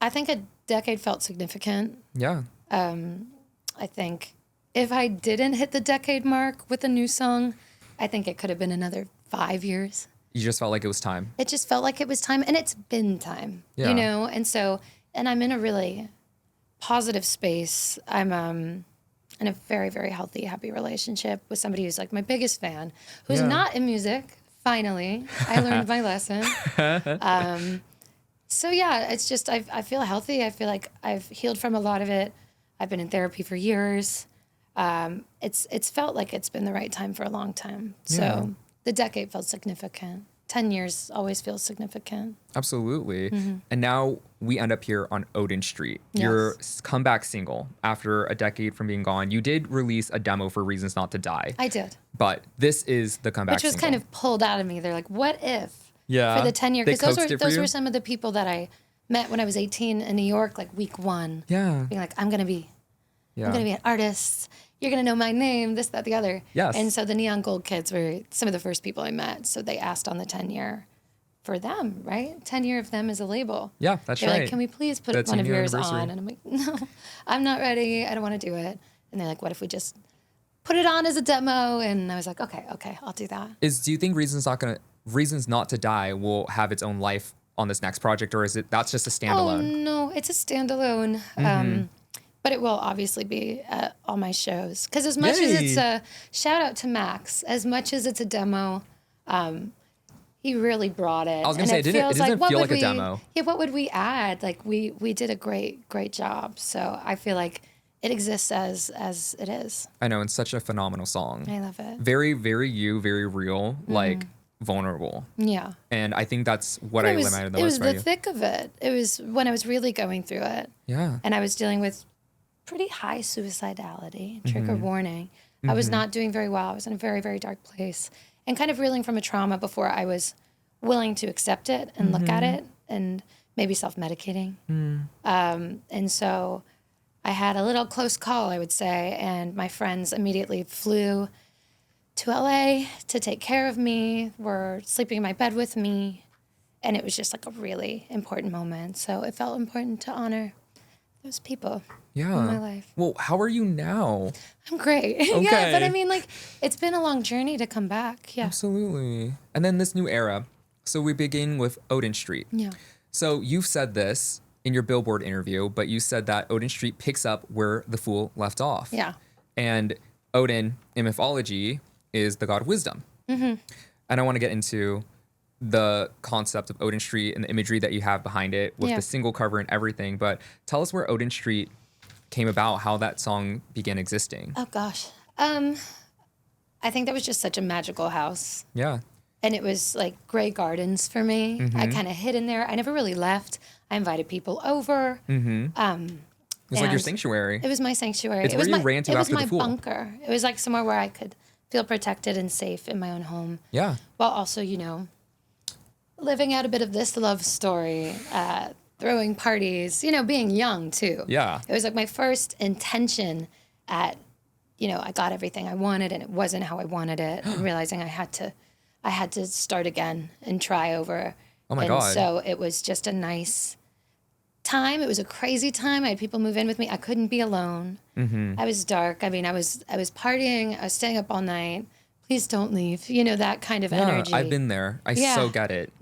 I think a decade felt significant. Yeah. I think if I didn't hit the decade mark with a new song, I think it could have been another 5 years. You just felt like it was time. It just felt like it was time, and it's been time, Yeah. you know? And I'm in a really positive space. I'm in a very, very healthy, happy relationship with somebody who's like my biggest fan, who's not in music. Finally, I learned my lesson. So yeah, it's just, I feel healthy. I feel like I've healed from a lot of it. I've been in therapy for years. It's felt like it's been the right time for a long time. So the decade felt significant. 10 years always feels significant. Absolutely. And now we end up here on Odin Street, your comeback single after a decade from being gone. You did release a demo for Reasons Not to Die. I did. But this is the comeback Which was single. kind of pulled out of me. They're like, what if? Yeah. For the 10 year, They because coaxed it for those you? were some of the people that I met when I was 18 in New York, like week one. Yeah. Being like, I'm gonna be an artist. You're gonna know my name, this, that, the other. Yes. And so the Neon Gold kids were some of the first people I met. So they asked on the 10 year for them, right? 10 year of them as a label. Yeah, that's They're right. like, can we please put The one of 10-year yours anniversary. on? And I'm like, no, I'm not ready. I don't want to do it. And they're like, what if we just put it on as a demo? And I was like, okay, I'll do that. Do you think Reasons Not to Die will have its own life on this next project, or is that's just a Oh, standalone? no, it's a standalone. But it will obviously be at all my shows. Because as much as it's a shout out to Max, as much as it's a demo, he really brought it. I was gonna say, it doesn't feel like a demo. Yeah, what would we add? Like we did a great job. So I feel like it exists as it is. I know, it's such a phenomenal song. I love it. Very, very you, very real, like vulnerable. Yeah. And I think that's what I admire the It most was about the you. thick of it. It was when I was really going through it. Yeah. And I was dealing with pretty high suicidality, trigger warning. I was not doing very well. I was in a very, very dark place and kind of reeling from a trauma before I was willing to accept it and look at it and maybe self-medicating. And so I had a little close call, I would say, and my friends immediately flew to LA to take care of me, were sleeping in my bed with me, and it was just like a really important moment. So it felt important to honor those people in my life. Well, how are you now? I'm great. Yeah, but I mean, like, it's been a long journey to come back. Yeah. Absolutely. And then this new era. So we begin with Odin Street. Yeah. So you've said this in your Billboard interview, but you said that Odin Street picks up where the fool left off. Yeah. And Odin in mythology is the god of wisdom. And I want to get into the concept of Odin Street and the imagery that you have behind it with the single cover and everything. But tell us where Odin Street came about, how that song began existing. Oh, gosh. I think that was just such a magical house. Yeah. And it was like gray gardens for me. I kind of hid in there. I never really left. I invited people over. It's like your sanctuary. It was my sanctuary. It's it where was you ran to it after was the fool. my bunker. It was like somewhere where I could feel protected and safe in my own home. Yeah. While also, living out a bit of this love story, throwing parties, being young too. Yeah. It was like my first intention at, I got everything I wanted and it wasn't how I wanted it, and realizing I had to start again and try over. Oh my God. So it was just a nice time. It was a crazy time. I had people move in with me. I couldn't be alone. I was dark. I mean, I was partying. I was staying up all night. Please don't leave. That kind of energy. I've been there. I so get it.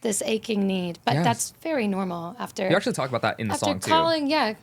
This aching need. But that's very normal after. You actually talk about that in the song too.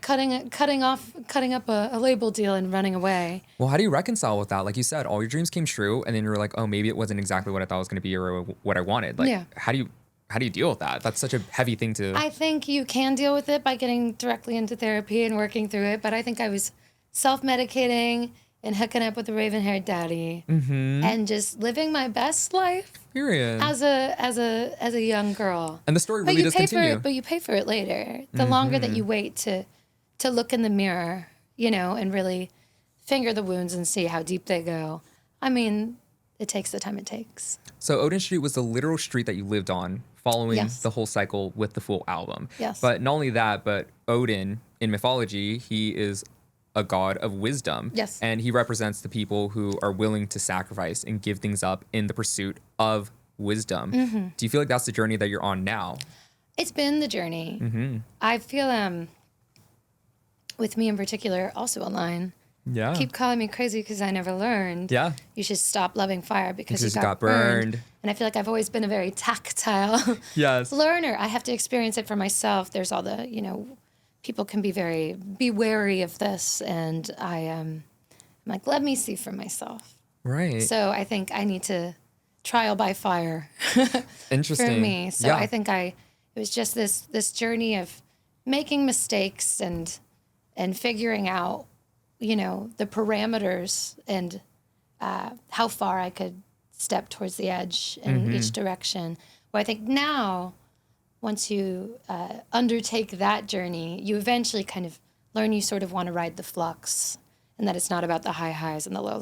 Cutting up a label deal and running away. Well, how do you reconcile with that? Like you said, all your dreams came true, and then you were like, oh, maybe it wasn't exactly what I thought it was going to be or what I wanted. Like, how do you deal with that? That's such a heavy thing to. I think you can deal with it by getting directly into therapy and working through it. But I think I was self-medicating and hooking up with a raven-haired daddy and just living my best life. Period. As a young girl. And the story really does continue. But you pay for it later. The longer that you wait to look in the mirror, and really finger the wounds and see how deep they go. I mean, it takes the time it takes. So Odin Street was the literal street that you lived on, following the whole cycle with the full album. Yes. But not only that, but Odin in mythology, he is a god of wisdom. Yes. And he represents the people who are willing to sacrifice and give things up in the pursuit of wisdom. Do you feel like that's the journey that you're on now? It's been the journey. I feel, with me in particular, also a line. Yeah. Keep calling me crazy because I never learned. Yeah. You should stop loving fire because you got burned. And I feel like I've always been a very tactile learner. I have to experience it for myself. There's all the, people can be wary of this. And I'm like, let me see for myself. Right. So I think I need to trial by fire. Interesting. For me. So I think it was just this journey of making mistakes and figuring out, the parameters and how far I could step towards the edge in each direction. Well, I think now, once you undertake that journey, you eventually kind of learn you sort of want to ride the flux, and that it's not about the high highs and the low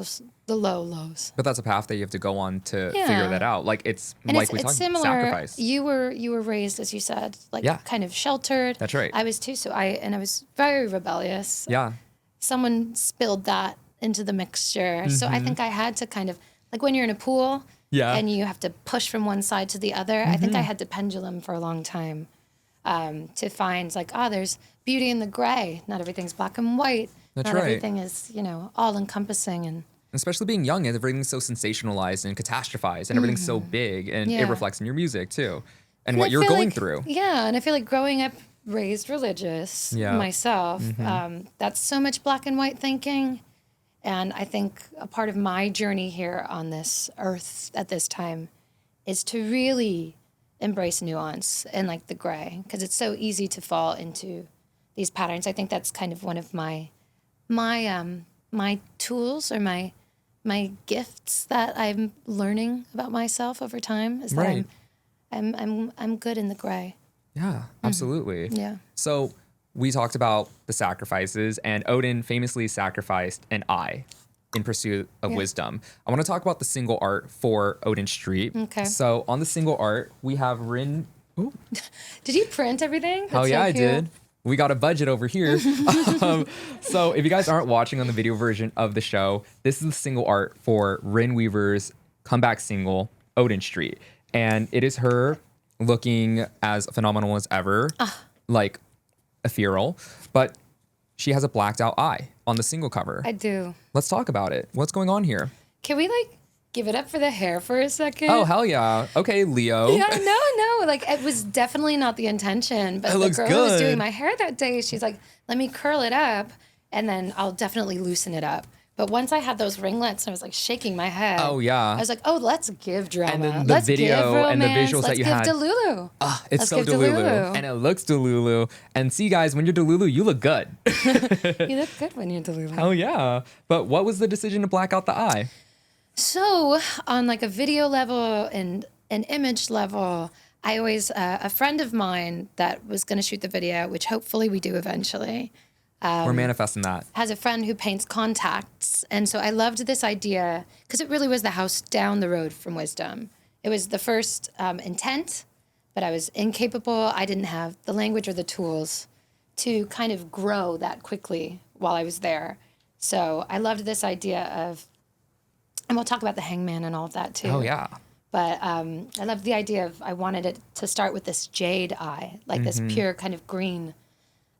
lows. But that's a path that you have to go on to figure that out. Like it's similar. Sacrifice. You were raised, as you said, kind of sheltered. That's right. I was too. So I was very rebellious. Yeah. Someone spilled that into the mixture. So I think I had to kind of, like when you're in a pool and you have to push from one side to the other, I think I had to pendulum for a long time to find there's beauty in the gray. Not everything's black and white. That's Not right. everything is, all encompassing. And especially being young, and everything's so sensationalized and catastrophized and everything's so big, and it reflects in your music too. And what you're going through. Yeah, and I feel like growing up raised religious myself, that's so much black and white thinking. And I think a part of my journey here on this earth at this time is to really embrace nuance and the gray, because it's so easy to fall into these patterns. I think that's kind of one of my tools or my gifts that I'm learning about myself over time is that I'm good in the gray. Yeah, absolutely. Yeah. So we talked about the sacrifices, and Odin famously sacrificed an eye in pursuit of wisdom. I want to talk about the single art for Odin Street. Okay. So on the single art, we have Ryn. Ooh. Did you print everything? Oh yeah, I did. We got a budget over here. So if you guys aren't watching on the video version of the show, this is the single art for Ryn Weaver's comeback single, Odin Street. And it is her looking as phenomenal as ever, like ethereal, but she has a blacked out eye on the single cover. I do. Let's talk about it. What's going on here? Can we give it up for the hair for a second? Oh, hell yeah. Okay, Leo. Yeah, no. It was definitely not the intention, but the girl who was doing my hair that day, she's like, let me curl it up and then I'll definitely loosen it up. But once I had those ringlets, I was shaking my head. Oh, yeah. I was like, oh, let's give drama. And then the let's video give romance. and the visuals that you had. Let's give Delulu. It's so Delulu. And it looks Delulu. And see, guys, when you're Delulu, you look good. You look good when you're Delulu. Hell yeah. But what was the decision to black out the eye? So on a video level and an image level, I always, a friend of mine that was going to shoot the video, which hopefully we do eventually, We're manifesting that. Has a friend who paints contacts. And so I loved this idea because it really was the house down the road from wisdom. It was the first intent, but I was incapable. I didn't have the language or the tools to kind of grow that quickly while I was there. So I loved this idea of, and we'll talk about the hangman and all of that too. Oh, yeah. But I loved the idea of, I wanted it to start with this jade eye, like this pure kind of green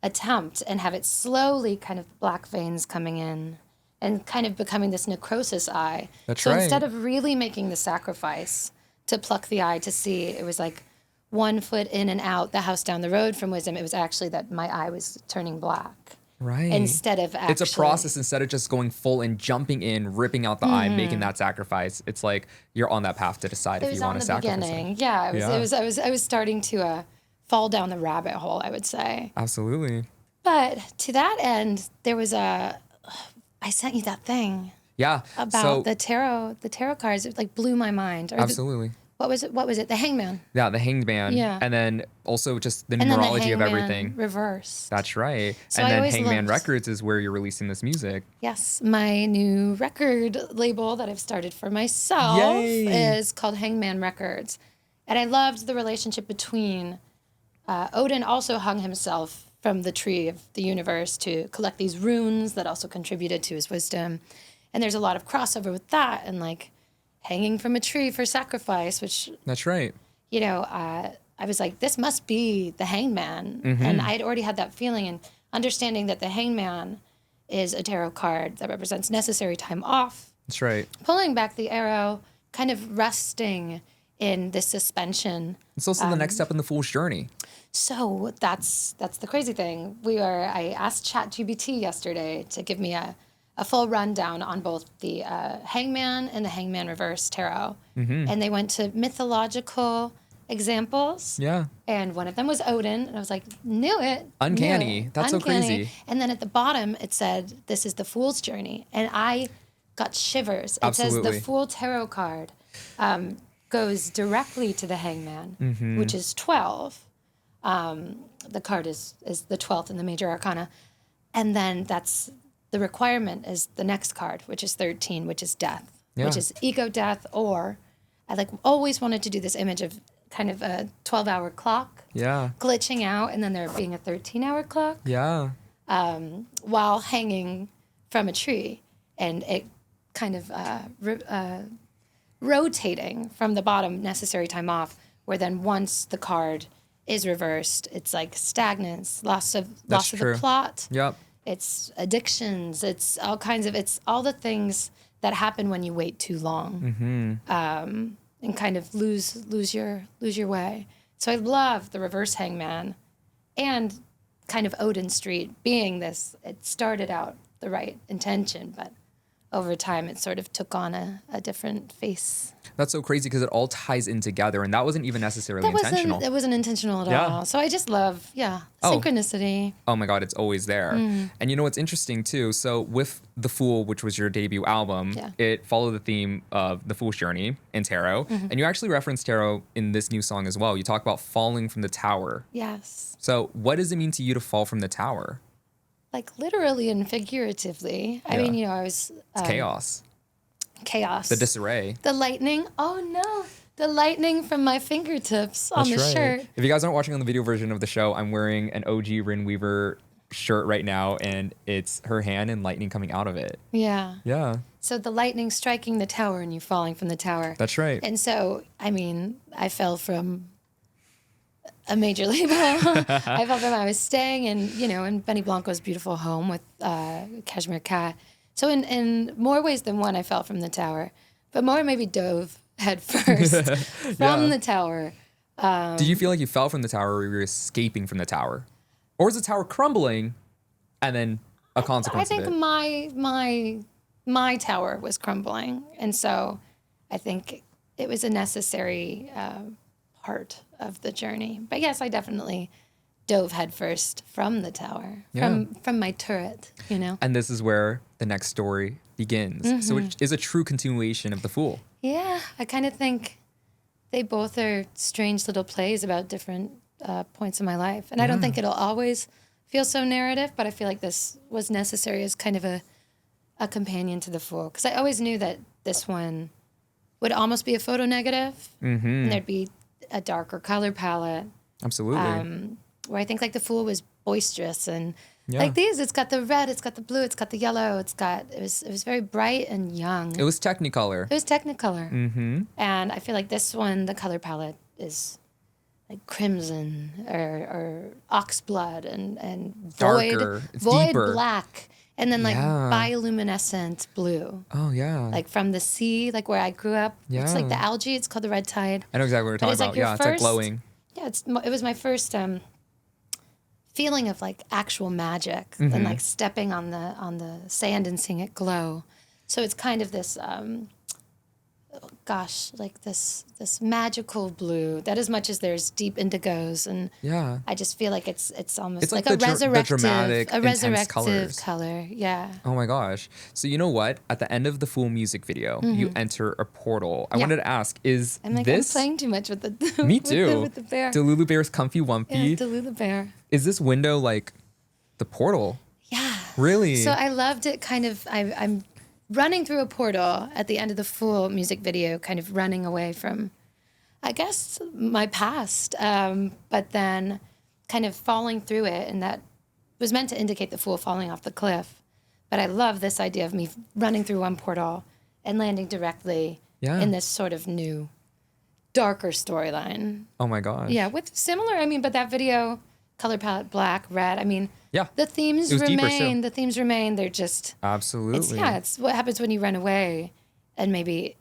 attempt, and have it slowly kind of black veins coming in and kind of becoming this necrosis eye. That's so right. instead of really making the sacrifice to pluck the eye to see, it was like 1 foot in and out the house down the road from wisdom. It was actually that my eye was turning black. Right. Instead of actually... It's a process. Instead of just going full and jumping in, ripping out the eye, making that sacrifice. It's like you're on that path to decide if you want to sacrifice it. Yeah, I was starting to fall down the rabbit hole, I would say. Absolutely. But to that end, there was I sent you that thing. Yeah. About the tarot cards. It like blew my mind. Absolutely. What was it? The hangman. Yeah, the hanged man. Yeah. And then also just the And numerology then of everything. Reversed. That's right. So and I then always Hangman loved- Records is where you're releasing this music. Yes, my new record label that I've started for myself Yay. is called Hangman Records. And I loved the relationship between Odin also hung himself from the tree of the universe to collect these runes that also contributed to his wisdom. And there's a lot of crossover with that and like hanging from a tree for sacrifice, which, That's right. you know, I was like, this must be the hangman. And I had already had that feeling, and understanding that the hangman is a tarot card that represents necessary time off, That's right. pulling back the arrow, kind of resting in this suspension. It's also the next step in the fool's journey. So that's the crazy thing. I asked ChatGPT yesterday to give me a full rundown on both the Hangman and the Hangman Reverse Tarot. And they went to mythological examples. Yeah. And one of them was Odin. And I was like, knew it. Uncanny. Knew it. That's so crazy. And then at the bottom, it said, this is the Fool's Journey. And I got shivers. It says Absolutely. the Fool Tarot card goes directly to the Hangman, which is 12. The card is the 12th in the major arcana. And then the requirement is the next card, which is 13, which is death, which is ego death. Or I always wanted to do this image of kind of a 12-hour clock glitching out, and then there being a 13-hour clock while hanging from a tree, and it kind of rotating from the bottom, necessary time off, where then once the card is reversed, it's like stagnance, loss of the plot. Yep. It's addictions. It's all kinds of. It's all the things that happen when you wait too long, and kind of lose your way. So I love the reverse hangman, and kind of Odin Street being this. It started out the right intention, but over time it sort of took on a different face. That's so crazy because it all ties in together, and that wasn't even necessarily intentional. It wasn't intentional at all. So I just love, synchronicity. Oh my God, it's always there. And you know what's interesting too? So with The Fool, which was your debut album, it followed the theme of the Fool's Journey in tarot. And you actually reference tarot in this new song as well. You talk about falling from the tower. Yes. So what does it mean to you to fall from the tower? Like literally and figuratively. I mean, I was... It's chaos. Chaos. The disarray. The lightning. Oh no. The lightning from my fingertips on the shirt. If you guys aren't watching on the video version of the show, I'm wearing an OG Ryn Weaver shirt right now, and it's her hand and lightning coming out of it. Yeah. Yeah. So the lightning striking the tower and you falling from the tower. That's right. And so, I mean, I fell from a major label. I fell from, I was staying in Benny Blanco's beautiful home with Cashmere Cat. So in more ways than one, I fell from the tower, but more maybe dove head first from the tower. Did you feel like you fell from the tower, or you were escaping from the tower? Or was the tower crumbling and then a consequence of it? I think my tower was crumbling. And so I think it was a necessary part of the journey. But yes, I definitely dove headfirst from the tower, from my turret, And this is where the next story begins. So it is a true continuation of The Fool. Yeah, I kind of think they both are strange little plays about different points in my life. And I don't think it'll always feel so narrative, but I feel like this was necessary as kind of a companion to the Fool. Because I always knew that this one would almost be a photo negative, and there'd be a darker color palette. Absolutely. Where I think like the Fool was boisterous and Yeah. like these, it's got the red, it's got the blue, it's got the yellow, it was very bright and young. It was Technicolor. It was Technicolor. And I feel like this one, the color palette is like crimson or oxblood and Darker. It's void deeper. black. And then like Yeah. bioluminescent blue. Oh, yeah. Like from the sea, like where I grew up. It's like Yeah. the algae, it's called the red tide. I know exactly what you're But talking it's like about. your Yeah, it's like first- glowing. Yeah, it was my first feeling of like actual magic and like stepping on the sand and seeing it glow. So it's kind of this like this magical blue that as much as there's deep indigos and Yeah. I just feel like it's almost It's like like, the a resurrective dramatic, intense colors. color. Yeah. Oh my gosh. So you know what? At the end of the Fool music video, you enter a portal. I Yeah. wanted to ask, is I'm like this... I'm playing too much with the Me with the- too. with the bear. Delulu Bear's Comfy Wumpy. Yeah, Delulu bear. Is this window like the portal? Yeah. Really? So I loved it kind of, I'm running through a portal at the end of the Fool music video, kind of running away from, I guess, my past, but then kind of falling through it. And that was meant to indicate the Fool falling off the cliff. But I love this idea of me running through one portal and landing directly in this sort of new, darker storyline. Oh my gosh. Yeah, with similar, but that video, color palette, black, red, Yeah. the themes It was deeper, remain. too. The themes remain. They're just, Absolutely. it's what happens when you run away and maybe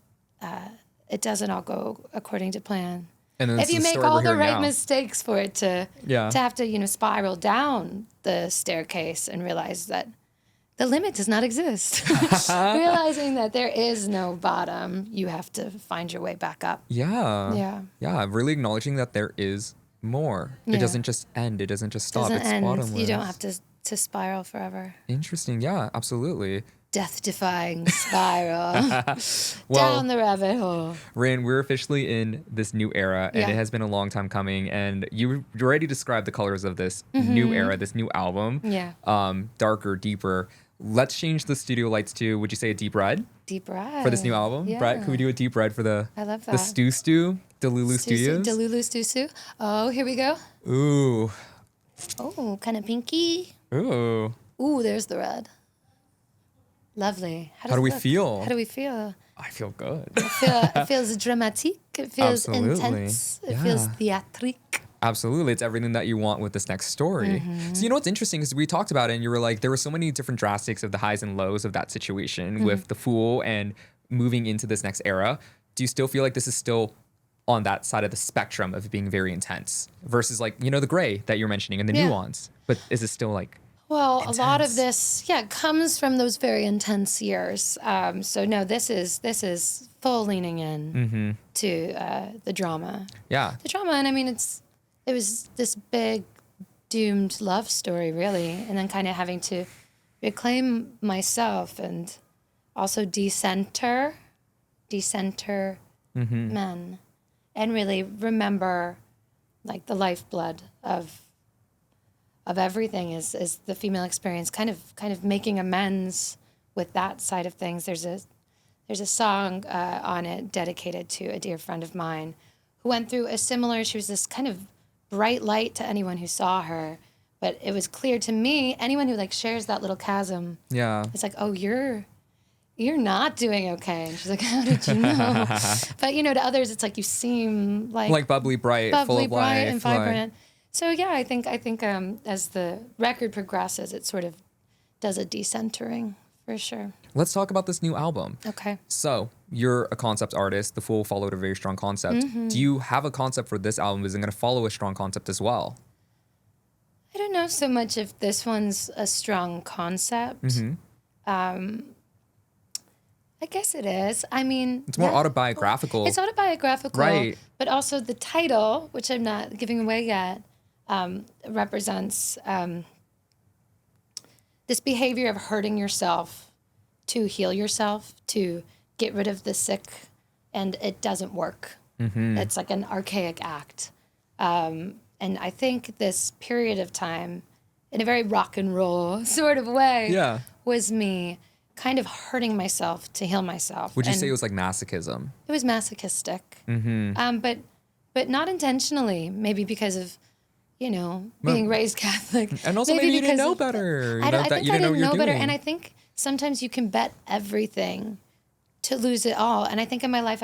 it doesn't all go according to plan. And then If it's you the make story all we're the hearing right now. mistakes for it to Yeah. have to, spiral down the staircase and realize that the limit does not exist. Realizing that there is no bottom, you have to find your way back up. Yeah. Yeah. Yeah. Really acknowledging that there is more. It Yeah. doesn't just end. It doesn't just stop. Doesn't It's end. bottomless. You don't have to spiral forever. Interesting. Yeah, absolutely. Death-defying spiral Well, down the rabbit hole. Ryn, we're officially in this new era, and Yeah. it has been a long time coming. And you already described the colors of this new era, this new album. Yeah. Darker, deeper. Let's change the studio lights to, would you say, a deep red Deep red. for this new album? Yeah. Brett, could we do a deep red for the I love the that. Stu Delulu Studios? Delulu Stu. Oh, here we go. Ooh. Oh, kind of pinky. Ooh. Ooh, there's the red. Lovely. How do we feel? How do we feel? I feel good. It feels dramatic. It feels Absolutely. intense. It feels Yeah. theatric. Absolutely. It's everything that you want with this next story. So, you know what's interesting is we talked about it and you were like, there were so many different drastics of the highs and lows of that situation with the Fool and moving into this next era. Do you still feel like this is still on that side of the spectrum of being very intense versus like, the gray that you're mentioning and the Yeah. nuance? But is it still like, Well, a lot of Intense. this, comes from those very intense years. So no, this is full leaning in to the drama. yeah, The drama, and it was this big doomed love story, really, and then kind of having to reclaim myself and also decenter men, and really remember like the lifeblood of everything is the female experience, kind of making amends with that side of things. There's a song on it dedicated to a dear friend of mine who went through a similar, she was this kind of bright light to anyone who saw her, but it was clear to me, anyone who like shares that little chasm, yeah. it's like, oh, you're not doing okay. And she's like, how did you know? But to others, it's like you seem like Bubbly, bright, full bubbly, of bright, life. and vibrant. So yeah, I think as the record progresses, it sort of does a decentering for sure. Let's talk about this new album. Okay. So you're a concept artist. The Fool followed a very strong concept. Do you have a concept for this album? Is it going to follow a strong concept as well? I don't know so much if this one's a strong concept. I guess it is. It's more autobiographical. It's autobiographical, Right. But also the title, which I'm not giving away yet, represents this behavior of hurting yourself to heal yourself, to get rid of the sick, and it doesn't work. It's like an archaic act. And I think this period of time in a very rock and roll sort of way, Yeah. was me kind of hurting myself to heal myself. Would you And say it was like masochism? it was masochistic, but not intentionally. Maybe because of, being raised Catholic, And also maybe you didn't know of- better. I that think you I didn't know what didn't you're know better, doing. and I think sometimes you can bet everything to lose it all. And I think in my life,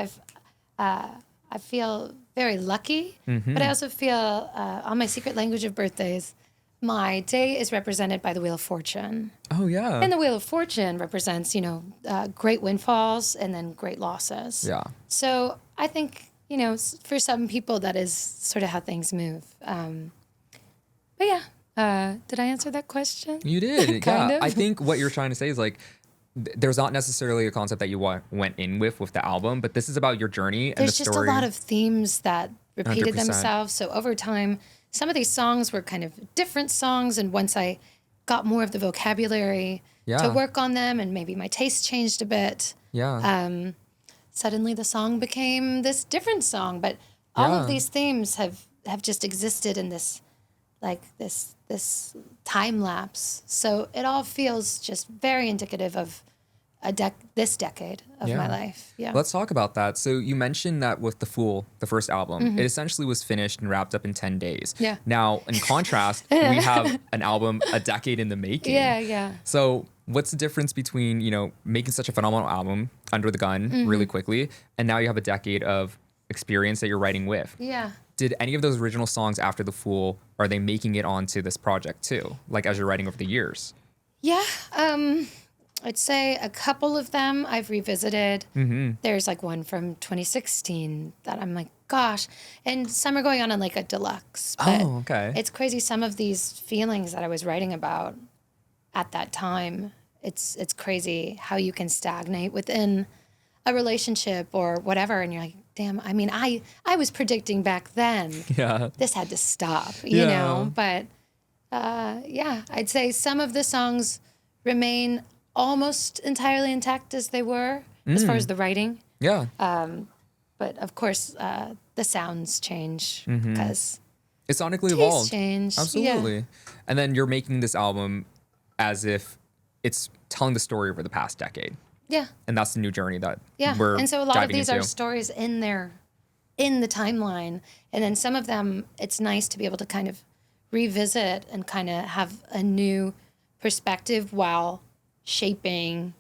I feel very lucky, but I also feel on my secret language of birthdays, my day is represented by the Wheel of Fortune. Oh yeah. And the Wheel of Fortune represents, great windfalls and then great losses. Yeah. So I think, for some people, that is sort of how things move. But yeah, did I answer that question? You did. Kind yeah. of. I think what you're trying to say is like, there's not necessarily a concept that you went in with the album, but this is about your journey and There's the just story. a lot of themes that repeated 100%. themselves. So over time, some of these songs were kind of different songs. And once I got more of the vocabulary Yeah. to work on them, and maybe my taste changed a bit, Yeah. suddenly the song became this different song. But all Yeah. of these themes have just existed in this, like this time lapse. So it all feels just very indicative of this decade of my life. Yeah. Let's talk about that. So you mentioned that with The Fool, the first album, it essentially was finished and wrapped up in 10 days. Mm-hmm. Yeah. Now, in contrast, we have an album a decade in the making. Yeah. So what's the difference between, making such a phenomenal album under the gun Mm-hmm. really quickly, and now you have a decade of experience that you're writing with? Yeah. Did any of those original songs after The Fool, are they making it onto this project too? Like as you're writing over the years? Yeah. I'd say a couple of them I've revisited. There's like one from 2016 that I'm like, gosh. And some are going on in like a deluxe. But Oh, okay. it's crazy. Some of these feelings that I was writing about at that time, it's crazy how you can stagnate within a relationship or whatever. And you're like, damn, I mean, I was predicting back then Yeah. this had to stop, you Yeah. know? But yeah, I'd say some of the songs remain almost entirely intact as they were as far as the writing. Yeah. But of course, the sounds change because It sonically tastes evolved. change. Absolutely. Yeah. And then you're making this album as if it's telling the story over the past decade. Yeah. And that's the new journey that Yeah. we're And so a lot of diving these into. are stories in the timeline. And then some of them, it's nice to be able to kind of revisit and kind of have a new perspective while reshaping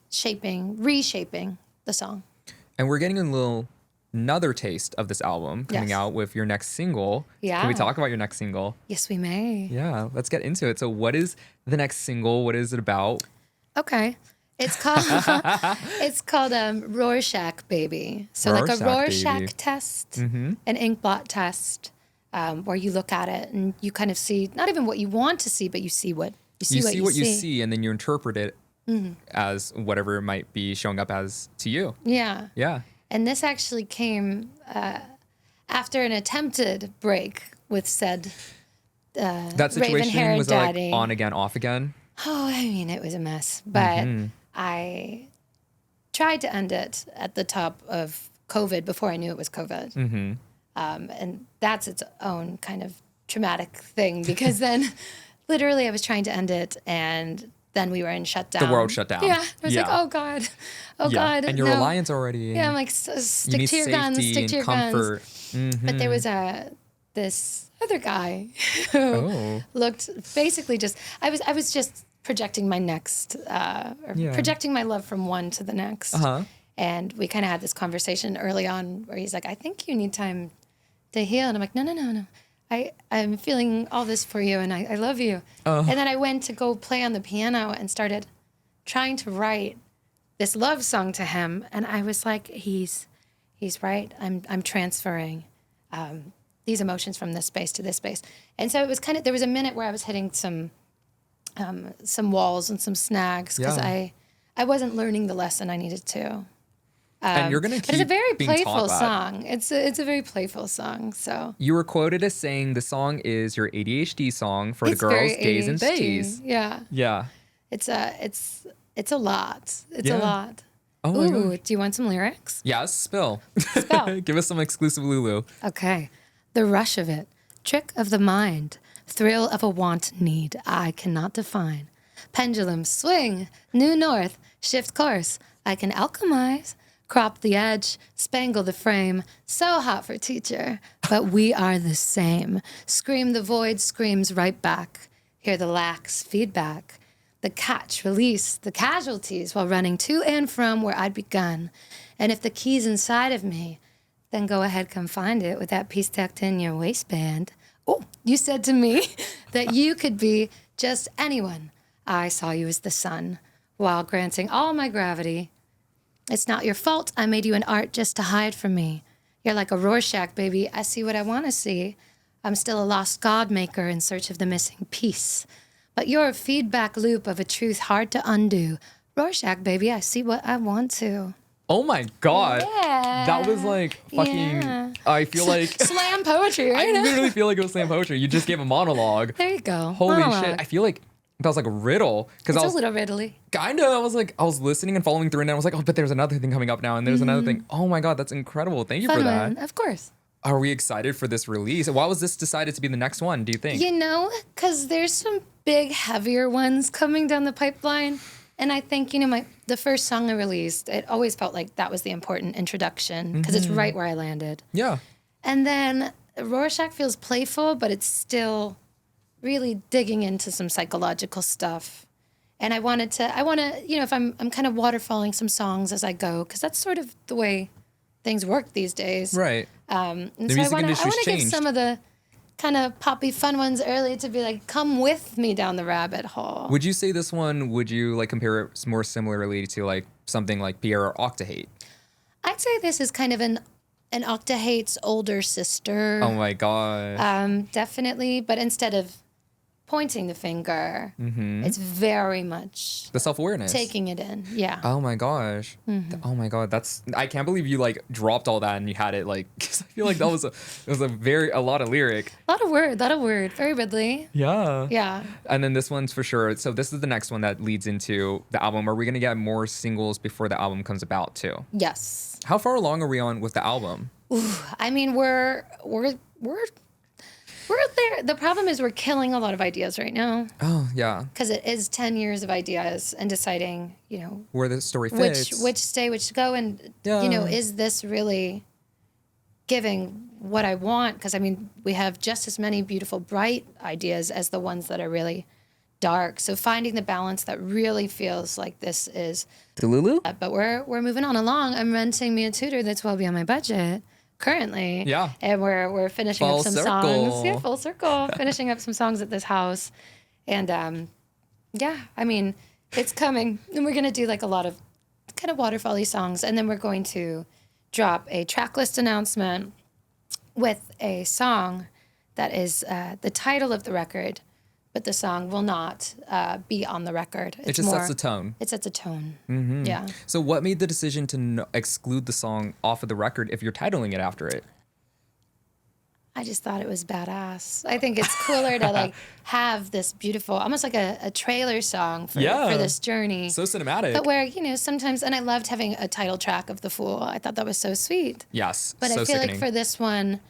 the song. And we're getting another taste of this album coming Yes. out with your next single. Yeah. Can we talk about your next single? Yes, we may. Yeah, let's get into it. So what is the next single? What is it about? Okay. It's called Rorschach Baby. So like a Rorschach Rorschach Baby. test, an ink blot test, where you look at it and you kind of see not even what you want to see, but you see what you see. And then you interpret it as whatever it might be showing up as to you. Yeah. Yeah. And this actually came after an attempted break with said That situation raven-haired was it like daddy. on again, off again. Oh, I mean, it was a mess. But I tried to end it at the top of COVID before I knew it was COVID. And that's its own kind of traumatic thing because then literally I was trying to end it and then we were in shutdown. The world shut down. Yeah. I was Yeah. like, oh God. Oh Yeah. God. And you're no. reliant already. Yeah, I'm like, You stick need to your guns, safety stick and to your comfort. guns. But there was this other guy who Oh. looked basically just, I was just projecting my next, projecting my love from one to the next. Uh-huh. And we kind of had this conversation early on where he's like, I think you need time to heal. And I'm like, no. I'm feeling all this for you and I love you. And then I went to go play on the piano and started trying to write this love song to him. And I was like, he's right. I'm transferring these emotions from this space to this space. And so it was there was a minute where I was hitting some walls and some snags because Yeah. I wasn't learning the lesson I needed to. And you're gonna keep But it's a very being playful taught that. song. It's a very playful song. So You were quoted as saying the song is your ADHD song for it's the girls' very days and ADHD. days. Yeah, Yeah. it's a lot. It's Yeah. a lot. Oh my Ooh, gosh. do you want some lyrics? Yes, spill. Spill. Give us some exclusive Lulu. Okay. The rush of it, trick of the mind, thrill of a want need I cannot define. Pendulum swing, new north, shift course. I can alchemize, crop the edge, spangle the frame. So hot for teacher, but we are the same. Scream the void screams right back. Hear the lax feedback. The catch, release, the casualties while running to and from where I'd begun. And if the key's inside of me, then go ahead, come find it with that piece tucked in your waistband. Oh, you said to me that you could be just anyone. I saw you as the sun, while granting all my gravity. It's not your fault I made you an art just to hide from me. You're like a Rorschach, baby. I see what I want to see. I'm still a lost god maker in search of the missing piece. But you're a feedback loop of a truth hard to undo. Rorschach, baby, I see what I want to. Oh my God. Yeah. That was like fucking, Yeah. I feel like, Slam poetry, right? I literally feel like it was slam poetry. You just gave a monologue. There you go. Holy Monologue. shit. I feel like that was like a riddle. Because It's I was a little riddly. kind of, I was listening and following through and I was like, oh, but there's another thing coming up now. And there's another thing. Oh my God, that's incredible. Thank you for Fun that. one, of course. Are we excited for this release? Why was this decided to be the next one, do you think? You know, because there's some big, heavier ones coming down the pipeline. And I think, you know, the first song I released, it always felt like that was the important introduction because it's right where I landed. Yeah. And then Rorschach feels playful, but it's still really digging into some psychological stuff. And I want to, you know, if I'm kind of waterfalling some songs as I go, because that's sort of the way things work these days. Right. And The so music I want industry's to give changed. some of the kind of poppy fun ones early to be like, come with me down the rabbit hole. Would you say this one, would you like compare it more similarly to like something like Pierre or Octahe? I'd say this is kind of an octahe's older sister. Oh my God. Definitely. But instead of pointing the finger, it's very much The self-awareness. taking it in. Yeah. Oh my gosh. Oh my God. I can't believe you like dropped all that and you had it like, 'cause I feel like that was a lot of lyric. A lot of word. Very Ridley. Yeah. Yeah. And then this one's for sure. So this is the next one that leads into the album. Are we going to get more singles before the album comes about too? Yes. How far along are we on with the album? I mean, we're there. The problem is we're killing a lot of ideas right now Oh yeah. because it is 10 years of ideas and deciding, you know, Where the story fits. which stay, which to go, and you know, is this really giving what I want? Because I mean, we have just as many beautiful, bright ideas as the ones that are really dark. So finding the balance that really feels like this is. Delulu? But we're moving on along. I'm renting me a tutor that's well beyond my budget currently. Yeah. And we're finishing Full up some circle. songs. Yeah, full circle. Finishing up some songs at this house. And yeah, I mean, it's coming. And we're gonna do like a lot of kind of waterfall-y songs. And then we're going to drop a track list announcement with a song that is the title of the record, but the song will not be on the record. It just sets the tone. It sets a tone. Yeah. So what made the decision to exclude the song off of the record if you're titling it after it? I just thought it was badass. I think it's cooler to like have this beautiful, almost like a trailer song for this journey. So cinematic. But where, you know, sometimes, and I loved having a title track of The Fool. I thought that was so sweet. Yes. But so I feel sickening. like for this one,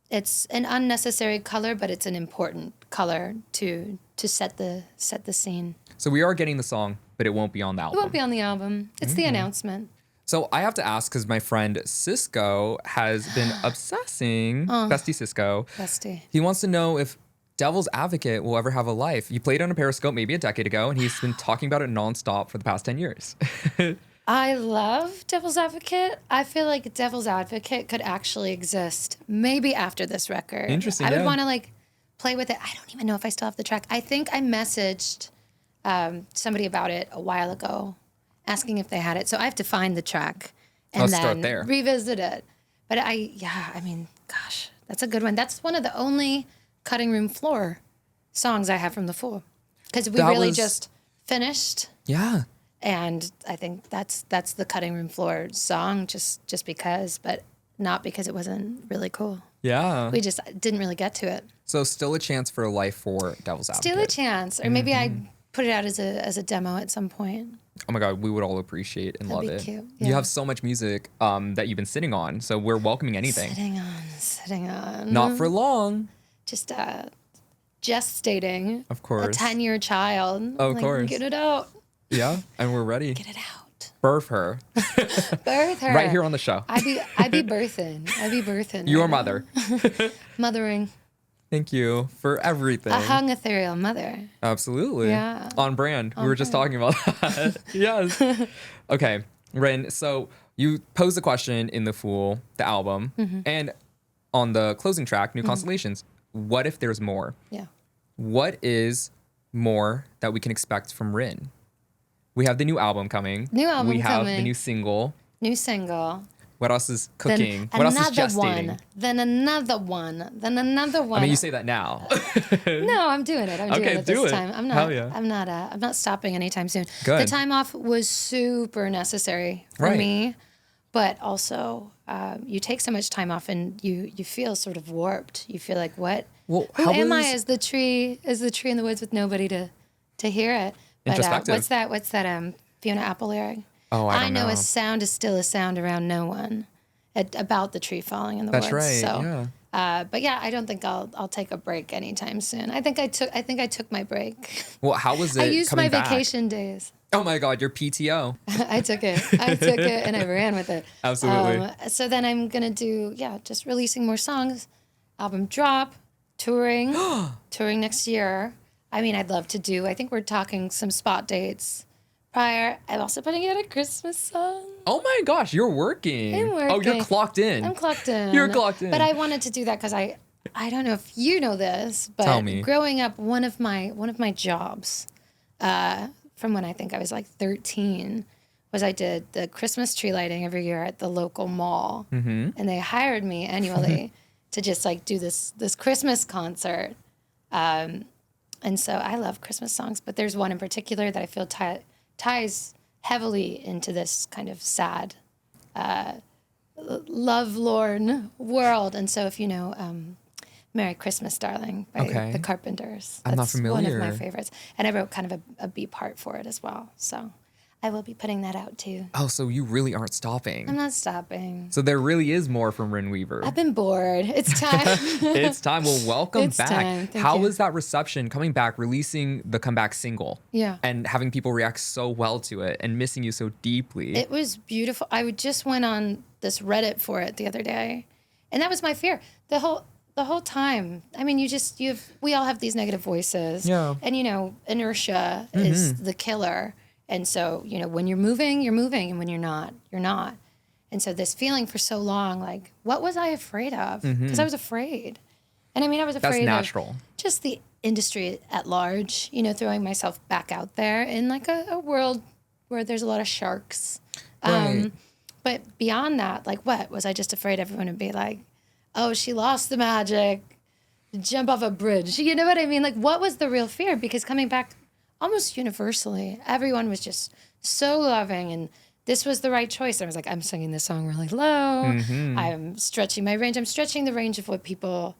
it's an unnecessary color, but it's an important color to set the scene. So we are getting the song, but it won't be on the It album. won't be on the album. It's the announcement. So I have to ask because my friend Cisco has been obsessing, Bestie Cisco. Bestie. He wants to know if Devil's Advocate will ever have a life. You played on a Periscope maybe a decade ago, and he's been talking about it nonstop for the past 10 years. I love Devil's Advocate. I feel like Devil's Advocate could actually exist maybe after this record. Interesting, I would yeah. want to like play with it. I don't even know if I still have the track. I think I messaged somebody about it a while ago, asking if they had it. So I have to find the track and Let's then start there. revisit it. But I mean, gosh, that's a good one. That's one of the only cutting room floor songs I have from The Fool. Because we That really was- just finished. Yeah. And I think that's the cutting room floor song, just because, but not because it wasn't really cool. Yeah. We just didn't really get to it. So still a chance for a life for Devil's Advocate. Still a chance, or maybe I put it out as a demo at some point. Oh my God, we would all appreciate and That'd love be it. cute, You yeah. have so much music that you've been sitting on, so we're welcoming anything. Sitting on. Not for long. Just gestating Of course. a 10-year child. Of course. Get it out. Yeah, and we're ready. Get it out. Birth her. Birth her. Right here on the show. I'd be birthing. Your right mother. Mothering. Thank you for everything. A hung ethereal mother. Absolutely. Yeah. On brand. We were just talking about that. Yes. Okay, Ryn, so you posed the question in The Fool, the album, and on the closing track, New Constellations, what if there's more? Yeah. What is more that we can expect from Ryn? We have the new album coming. We have the new single. New single. What else is cooking? Then What else is another gestating? one. Then another one. Then another one. I mean, you say that now. No, I'm doing it. I'm doing Okay, it do this it. time. I'm Hell not. yeah. I'm not stopping anytime soon. Good. The time off was super necessary for Right. me, but also you take so much time off and you feel sort of warped. You feel like, what? Well, Who how am I was- as the tree in the woods with nobody to hear it? But Introspective. what's that Fiona Apple lyric? Oh, I don't know. a sound is still a sound around no one. About the tree falling in the That's woods. right, So, yeah. but yeah, I don't think I'll take a break anytime soon. I think I took my break. Well, how was it I used coming my back? vacation days. Oh my God, your PTO. I took it, and I ran with it. Absolutely. So then I'm gonna do just releasing more songs, album drop, touring next year. I mean, I'd love to do. I think we're talking some spot dates. Prior, I'm also putting out a Christmas song. Oh my gosh, you're working. I'm Oh, you're working. clocked in. I'm clocked in. You're clocked in. But I wanted to do that because I don't know if you know this, but Tell me. growing up, one of my jobs, from when I think I was like 13, was I did the Christmas tree lighting every year at the local mall, and they hired me annually to just like do this Christmas concert. And so I love Christmas songs, but there's one in particular that I feel ties heavily into this kind of sad, lovelorn world. And so if you know Merry Christmas, Darling by Okay. the Carpenters. I'm not That's one of familiar. my favorites. And I wrote kind of a B part for it as well. So I will be putting that out too. Oh, so you really aren't stopping. I'm not stopping. So there really is more from Ryn Weaver. I've been bored. It's time. It's time. Well, welcome It's back. time. Thank How you. was that reception coming back, releasing the comeback single? Yeah. And having people react so well to it and missing you so deeply. It was beautiful. I just went on this Reddit for it the other day, and that was my fear. The whole time. I mean, we all have these negative voices. Yeah. And inertia is the killer. And so, when you're moving, and when you're not, you're not. And so this feeling for so long, like, what was I afraid of? Because I was afraid. And I mean, I was afraid natural. of just the industry at large, throwing myself back out there in like a world where there's a lot of sharks. Right. But beyond that, like, what? Was I just afraid everyone would be like, oh, she lost the magic, jump off a bridge. You know what I mean? Like, what was the real fear? Because coming back almost universally, everyone was just so loving, and this was the right choice. I was like, I'm singing this song really low. I'm stretching my range. I'm stretching the range of what people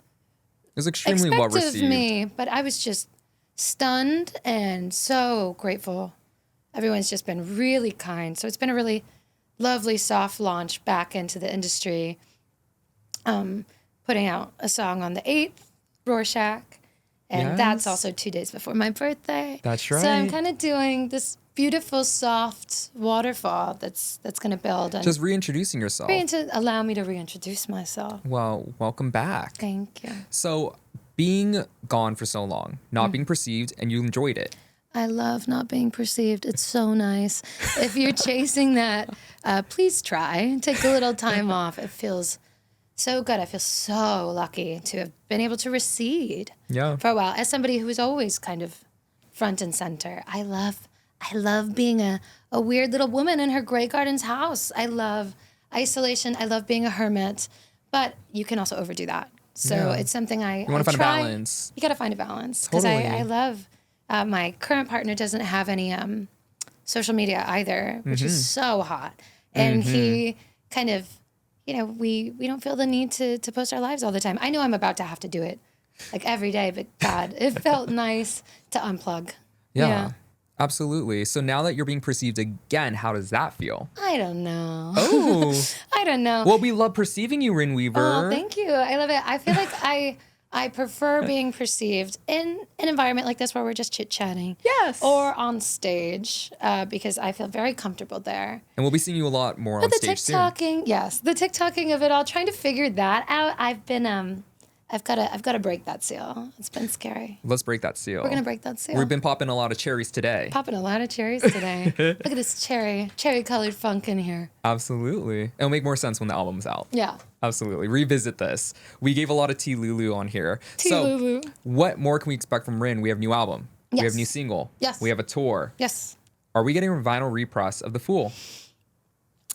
It was extremely well expect received. of me. But I was just stunned and so grateful. Everyone's just been really kind. So it's been a really lovely, soft launch back into the industry. Putting out a song on the 8th, Rorschach. And that's Yes. also 2 days before my birthday. That's So I'm right. kind of doing this beautiful, soft waterfall that's going to build and Just reintroducing yourself. to allow me to reintroduce myself. Well, welcome back. Thank you. So being gone for so long, not being perceived, and you enjoyed it. I love not being perceived. It's so nice. If you're chasing that, please try. Take a little time off. It feels so good. I feel so lucky to have been able to recede Yeah. for a while. As somebody who was always kind of front and center, I love being a weird little woman in her Grey Gardens house. I love isolation. I love being a hermit, but you can also overdo that. So Yeah. it's something I You want to find try. a balance. You got to find a balance because Totally. I love my current partner doesn't have any social media either, which is so hot, and he kind of we don't feel the need to post our lives all the time. I know I'm about to have to do it like every day, but God, it felt nice to unplug. Yeah. Absolutely. So now that you're being perceived again, how does that feel? I don't know. Oh. I don't know. Well, we love perceiving you, Ryn Weaver. Oh, thank you. I love it. I feel like I I prefer being perceived in an environment like this where we're just chit-chatting. Yes. Or on stage, because I feel very comfortable there. And we'll be seeing you a lot more But on stage soon. The TikToking of it all, trying to figure that out. I've got to break that seal. It's been scary. Let's break that seal. We're gonna break that seal. We've been popping a lot of cherries today. Popping a lot of cherries today. Look at this cherry-colored funk in here. Absolutely. It'll make more sense when the album's out. Yeah. Absolutely. Revisit this. We gave a lot of tea-lulu on here. Tea-lulu. So what more can we expect from Ryn? We have new album. Yes. We have new single. Yes. We have a tour. Yes. Are we getting a vinyl repress of The Fool?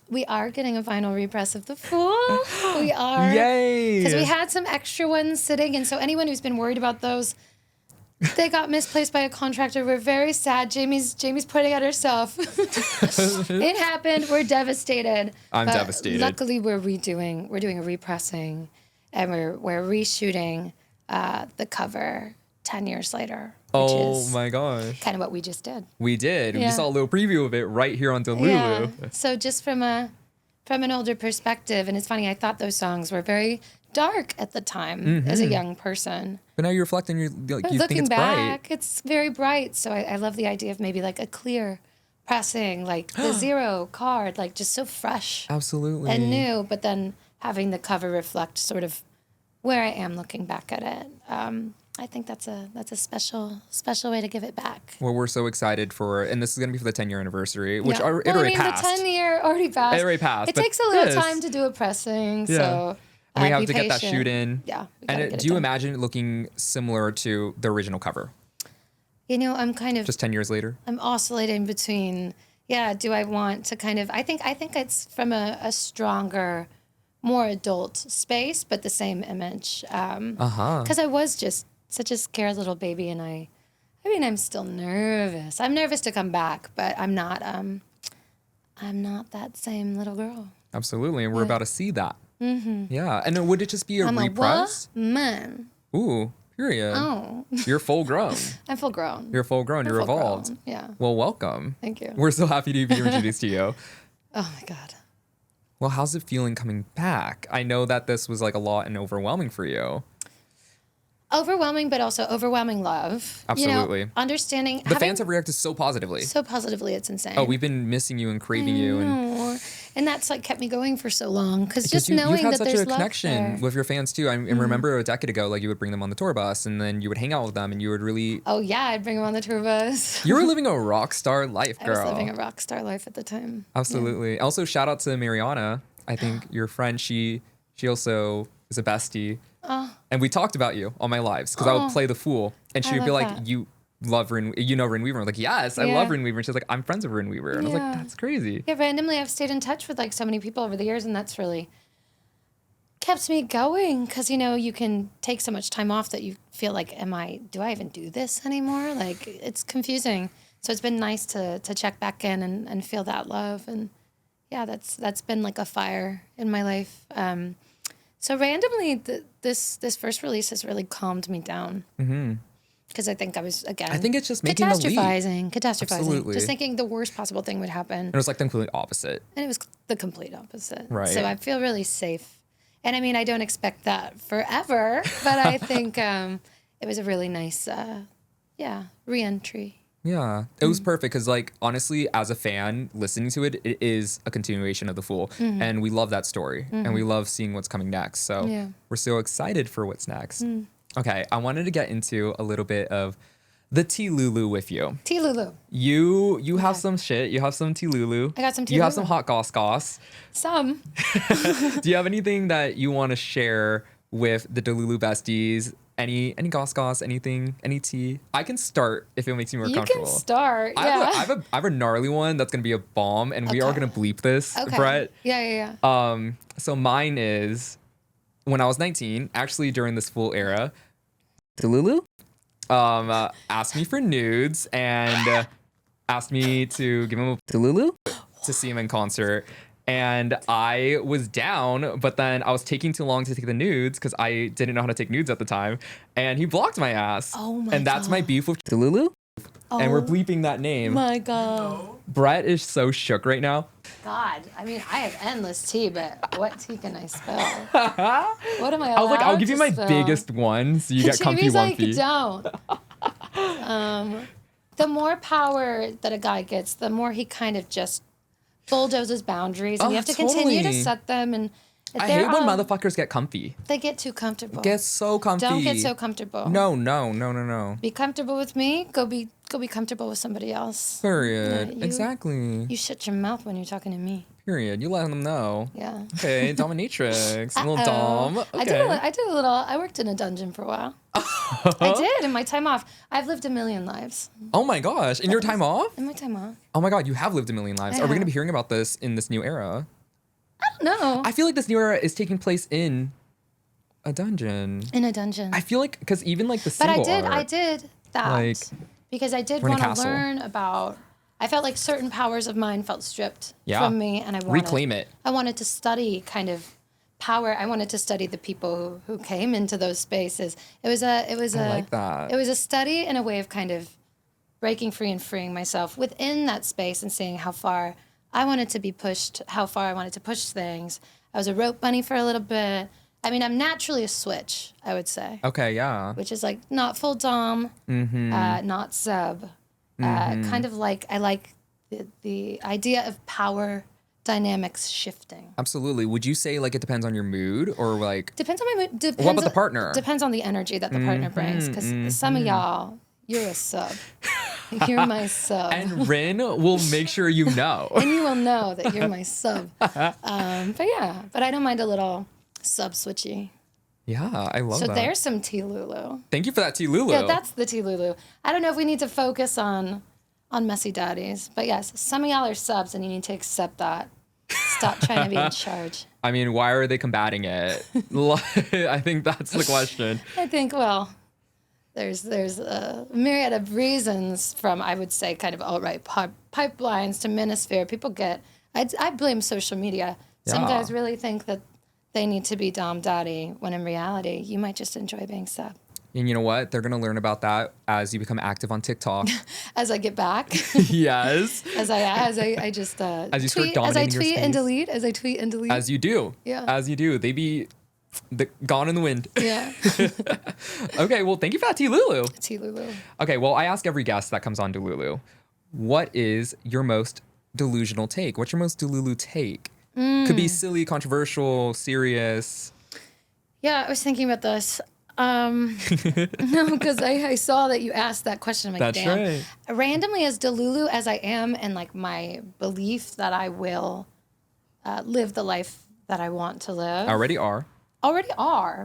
We are getting a vinyl repress of The Fool. We are. Yay! Because we had some extra ones sitting, and so anyone who's been worried about those, they got misplaced by a contractor. We're very sad. Jamie's putting out herself. It happened. We're devastated. I'm devastated. Luckily, we're doing a repressing, and we're reshooting the cover 10 years later. Which is my gosh. kind of what we just did. We did. We Yeah. saw a little preview of it right here on Delulu. Yeah. So just from an older perspective, and it's funny, I thought those songs were very dark at the time as a young person. But now you're reflecting, you think Looking it's back, bright. it's very bright. So I love the idea of maybe like a clear pressing, like the zero card, like just so fresh Absolutely. and new, but then having the cover reflect sort of where I am looking back at it. I think that's a special way to give it back. Well, we're so excited for, and this is going to be for the 10-year anniversary, which Yeah. already passed. The 10-year already passed. It already passed, It but takes a little this- time to do a pressing, so And we have be to get that patient. shoot in. Yeah. we gotta And get do it you done. imagine it looking similar to the original cover, You know, I'm kind of just 10 years later? I'm oscillating between. Yeah, do I want to kind of? I think it's from a stronger, more adult space, but the same image. Because I was just such a scared little baby, and I mean, I'm still nervous. I'm nervous to come back, but I'm not that same little girl. Absolutely. And we're about to see that. Mm-hmm. Yeah. And then would it just be a I'm repress? a woman. Ooh, period. Oh, You're full grown. I'm full grown. You're full grown. You're full grown. evolved. Yeah. Well, welcome. Thank you. We're so happy to be introduced to you. Oh my God. Well, how's it feeling coming back? I know that this was like a lot and overwhelming for you. Overwhelming, but also overwhelming love. Absolutely. You know, understanding. The fans have reacted so positively. so positively, it's insane. Oh, we've been missing you and craving you, And that's like kept me going for so long because just you've knowing had that such there's a connection love there. with your fans too. I remember a decade ago, like you would bring them on the tour bus, and then you would hang out with them, and you would really. Oh yeah, I'd bring him on the tour bus. You were living a rock star life, girl. I was living a rock star life at the time. Absolutely. Also, shout out to Mariana. I think your friend. She also is a bestie. And we talked about you on my lives because I would play the fool, and she I would be love like, that. "You love Ryn Weaver." I'm like, "Yes, I Yeah. love Ryn Weaver." And she's like, "I'm friends with Ryn Weaver," and I was like, Yeah. "That's crazy." Yeah, randomly I've stayed in touch with like so many people over the years, and that's really kept me going because you know you can take so much time off that you feel like, do I even do this anymore? Like it's confusing. So it's been nice to check back in and feel that love, and yeah, that's been like a fire in my life. So randomly, this first release has really calmed me down. Because I think I was, again, I think it's just making the leap. catastrophizing. Absolutely. Just thinking the worst possible thing would happen. And it was like the complete opposite. And it was the complete opposite. Right. So I feel really safe. And I mean, I don't expect that forever, but I think it was a really nice, re-entry. Yeah, it was perfect because, like, honestly, as a fan listening to it, it is a continuation of The Fool, and we love that story, and we love seeing what's coming next. So Yeah. we're so excited for what's next. Okay, I wanted to get into a little bit of the tea-lulu with you. tea-lulu. You have some shit. You have some tea-lulu. I got some You have tea-lulu. some hot goss. Some. Do you have anything that you want to share with the Delulu besties? Any goss, anything, any tea? I can start if it makes you more You comfortable. can start. I Yeah. have a gnarly one that's gonna be a bomb, and we are Okay. gonna bleep this, Okay. Brett. Yeah. So mine is when I was 19, actually during this Fool era, Delulu asked me for nudes and asked me to give him a Delulu to see him in concert. And I was down, but then I was taking too long to take the nudes because I didn't know how to take nudes at the time. And he blocked my ass. Oh my And that's my God. beef with Delulu. and we're bleeping that name. My God. Brett is so shook right now. God, I mean, I have endless tea, but what tea can I spell? What am I allowed I was like, I'll give to you my spell? biggest one so you get comfy Jamie's like, wumpy. don't. The more power that a guy gets, the more he kind of just bulldozes boundaries, and you have to continue to set them. And if I hate when motherfuckers get comfy. they get too comfortable. Get so comfy. Don't get so comfortable. No. Be comfortable with me. Go be comfortable with somebody else. Period. You- Exactly. You shut your mouth when you're talking to me. Period. You let them know. Yeah. Okay, dominatrix. A little dom. Okay. I did a little. I worked in a dungeon for a while. I did in my time off. I've lived a million lives. Oh my gosh. In your time off? In my time off. Oh my god, you have lived a million lives. I Are we going to have. be hearing about this in this new era? I don't know. I feel like this new era is taking place in a dungeon. In a dungeon. I feel like, because even like the But single I art, did that like, because I did we're in a want to castle. learn about. I felt like certain powers of mine felt stripped from me, and I wanted reclaim it. I wanted to study kind of power. I wanted to study the people who came into those spaces. It was I like that. It was a study and a way of kind of breaking free and freeing myself within that space and seeing how far I wanted to be pushed, how far I wanted to push things. I was a rope bunny for a little bit. I mean, I'm naturally a switch, I would say. Okay, yeah. Which is like not full dom, not sub. Kind of like, I like the idea of power dynamics shifting. Absolutely. Would you say like it depends on your mood or like Depends on my mood. Depends what about the partner? Depends on the energy that the partner brings. Because some of y'all, you're a sub. You're my sub. And Ryn will make sure you know. And you will know that you're my sub. But I don't mind a little sub switchy. Yeah, I love that. So there's some tea-lulu. Thank you for that tea-lulu. Yeah, that's the tea-lulu. I don't know if we need to focus on messy daddies, but yes, some of y'all are subs and you need to accept that. Stop trying to be in charge. I mean, why are they combating it? I think that's the question. I think, well, there's a myriad of reasons from, I would say, kind of alt-right pipelines to manosphere. People get, I blame social media. Some Yeah. guys really think that they need to be dom daddy, when in reality, you might just enjoy being sub. And you know what? They're going to learn about that as you become active on TikTok. As I get back. Yes. As I just As you start tweet, dominating your tweet and space. delete, as I tweet and delete. As you do. Yeah. As you do. They be gone in the wind. Yeah. Okay, well, thank you for that, Delulu. Tea-lulu. Okay, well, I ask every guest that comes on Delulu, what is your most delusional take? What's your most Delulu take? Could be silly, controversial, serious. Yeah, I was thinking about this. No, because I saw that you asked that question. I'm like, That's damn. right. Randomly as Delulu as I am, and like my belief that I will live the life that I want to live. Already are.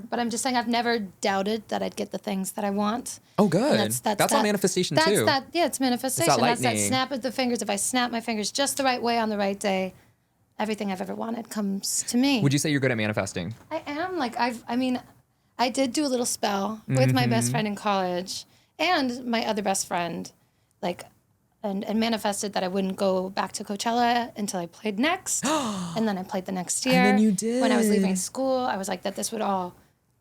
But I'm just saying I've never doubted that I'd get the things that I want. Oh, good. And That's all manifestation, too. Yeah, it's manifestation. That's that lightning. snap of the fingers. If I snap my fingers just the right way on the right day, everything I've ever wanted comes to me. Would you say you're good at manifesting? I am. Like, I did do a little spell with my best friend in college and my other best friend, like, and manifested that I wouldn't go back to Coachella until I played next. And then I played the next year. And then you did. When I was leaving school, I was like, that this would all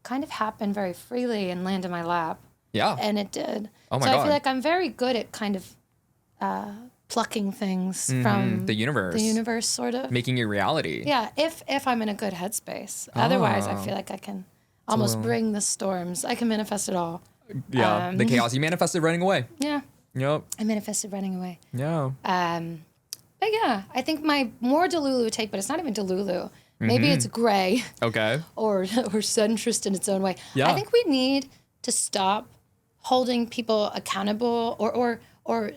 kind of happen very freely and land in my lap. Yeah. And it did. Oh my so God. I feel like I'm very good at kind of plucking things from the universe. The universe, sort of. Making it reality. Yeah, if I'm in a good headspace. Otherwise, I feel like I can almost bring the storms. I can manifest it all. Yeah, the chaos. You manifested running away. Yeah, Yep. I manifested running away. Yeah. But yeah, I think my more Delulu take, but it's not even Delulu. Maybe it's gray Okay. or centrist in its own way. Yeah. I think we need to stop holding people accountable or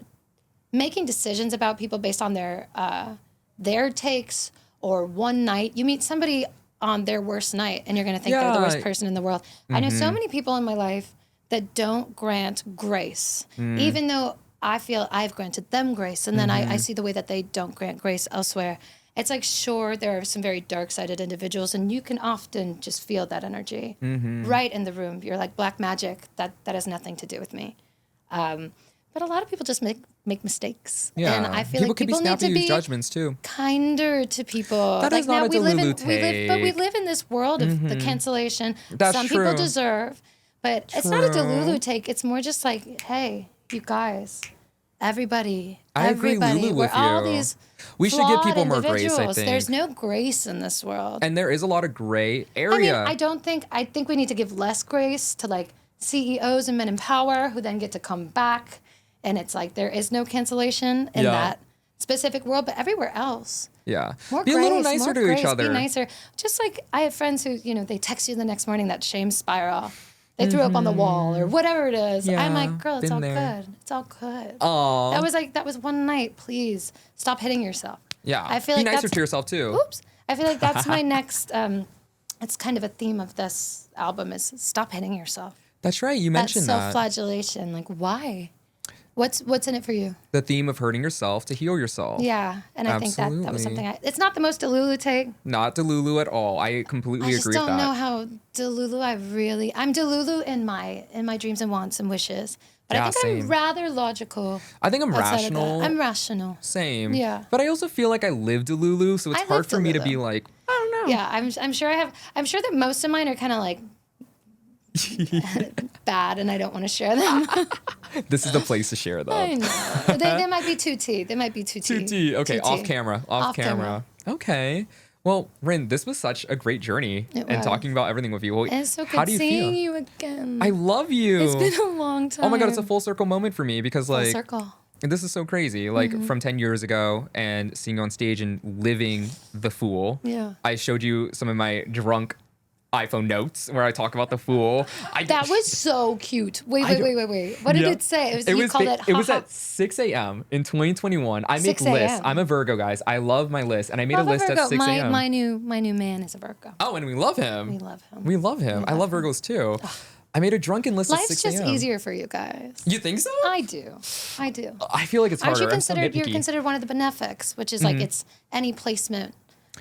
making decisions about people based on their takes or one night. You meet somebody on their worst night and you're going to think they're the worst person in the world. I know so many people in my life that don't grant grace, even though I feel I've granted them grace. And then I see the way that they don't grant grace elsewhere. It's like, sure, there are some very dark-sided individuals, and you can often just feel that energy right in the room. You're like, black magic, that has nothing to do with me. But a lot of people just make mistakes. Yeah. And I feel like people could need to use be judgments too. kinder to people. That like is not now a we live Delulu take. but we live in this world of the cancellation. That's Some true. people deserve, but it's not a Delulu take. It's more just like, hey, you guys, everybody, I agree, Lulu, we're with all you. these We should give flawed people more grace, I individuals. think. There's no grace in this world. And there is a lot of gray I mean, area. I think we need to give less grace to like CEOs and men in power who then get to come back. And it's like there is no cancellation in that specific world, but everywhere else. Yeah. More Be grace, a little nicer more to grace, each other. Be nicer. Just like I have friends who, you know, they text you the next morning that shame spiral. They threw up on the wall or whatever it is. Yeah, I'm like, girl, it's all there. good. It's all good. Aw. That was one night. Please stop hitting yourself. Yeah. I feel Be like nicer that's, to yourself too. Oops. I feel like that's my next. It's kind of a theme of this album is stop hitting yourself. That's right. You mentioned that. Self-flagellation. Like, why? What's in it for you? The theme of hurting yourself to heal yourself. Yeah, and I think that was something. It's not the most Delulu take. Not Delulu at all. I completely agree with that. I just don't know how Delulu. I'm Delulu in my dreams and wants and wishes. But I think same. I'm rather logical. I think I'm outside of that. rational. I'm rational. Same. Yeah. But I also feel like I live Delulu, so it's I hard live for me to Delulu. be like, I don't know. Yeah, I'm sure I have. I'm sure that most of mine are kind of like bad, and I don't want to share them. This is the place to share them. I know. They might be too tea. They might be too tea. Too tea. Okay, Too off tea. camera. Off camera. Okay. Well, Ryn, this was such a great journey It and was. talking about everything with you. Well, And it's so how good do you seeing feel? you again. I love you. It's been a long time. Oh my god, it's a full circle moment for me because Full like circle. this is so crazy. Like from 10 years ago and seeing you on stage and living the fool. Yeah. I showed you some of my drunk iPhone notes where I talk about the fool. That was so cute. Wait. What did Yeah. it say? You called it. It was at 6 a.m. in 2021. I make 6 lists. a.m.. I'm a Virgo, guys. I love my list, and I made a list at 6 a.m. My new man is a Virgo. Oh, and we love him. We love him. We love him. I love Virgos too. I made a drunken list at Life's 6 a.m. just easier for you guys. You think so? I do. I feel like it's harder. Aren't you I'm so considered? You're nitpicky. considered one of the benefics, which is like it's any placement.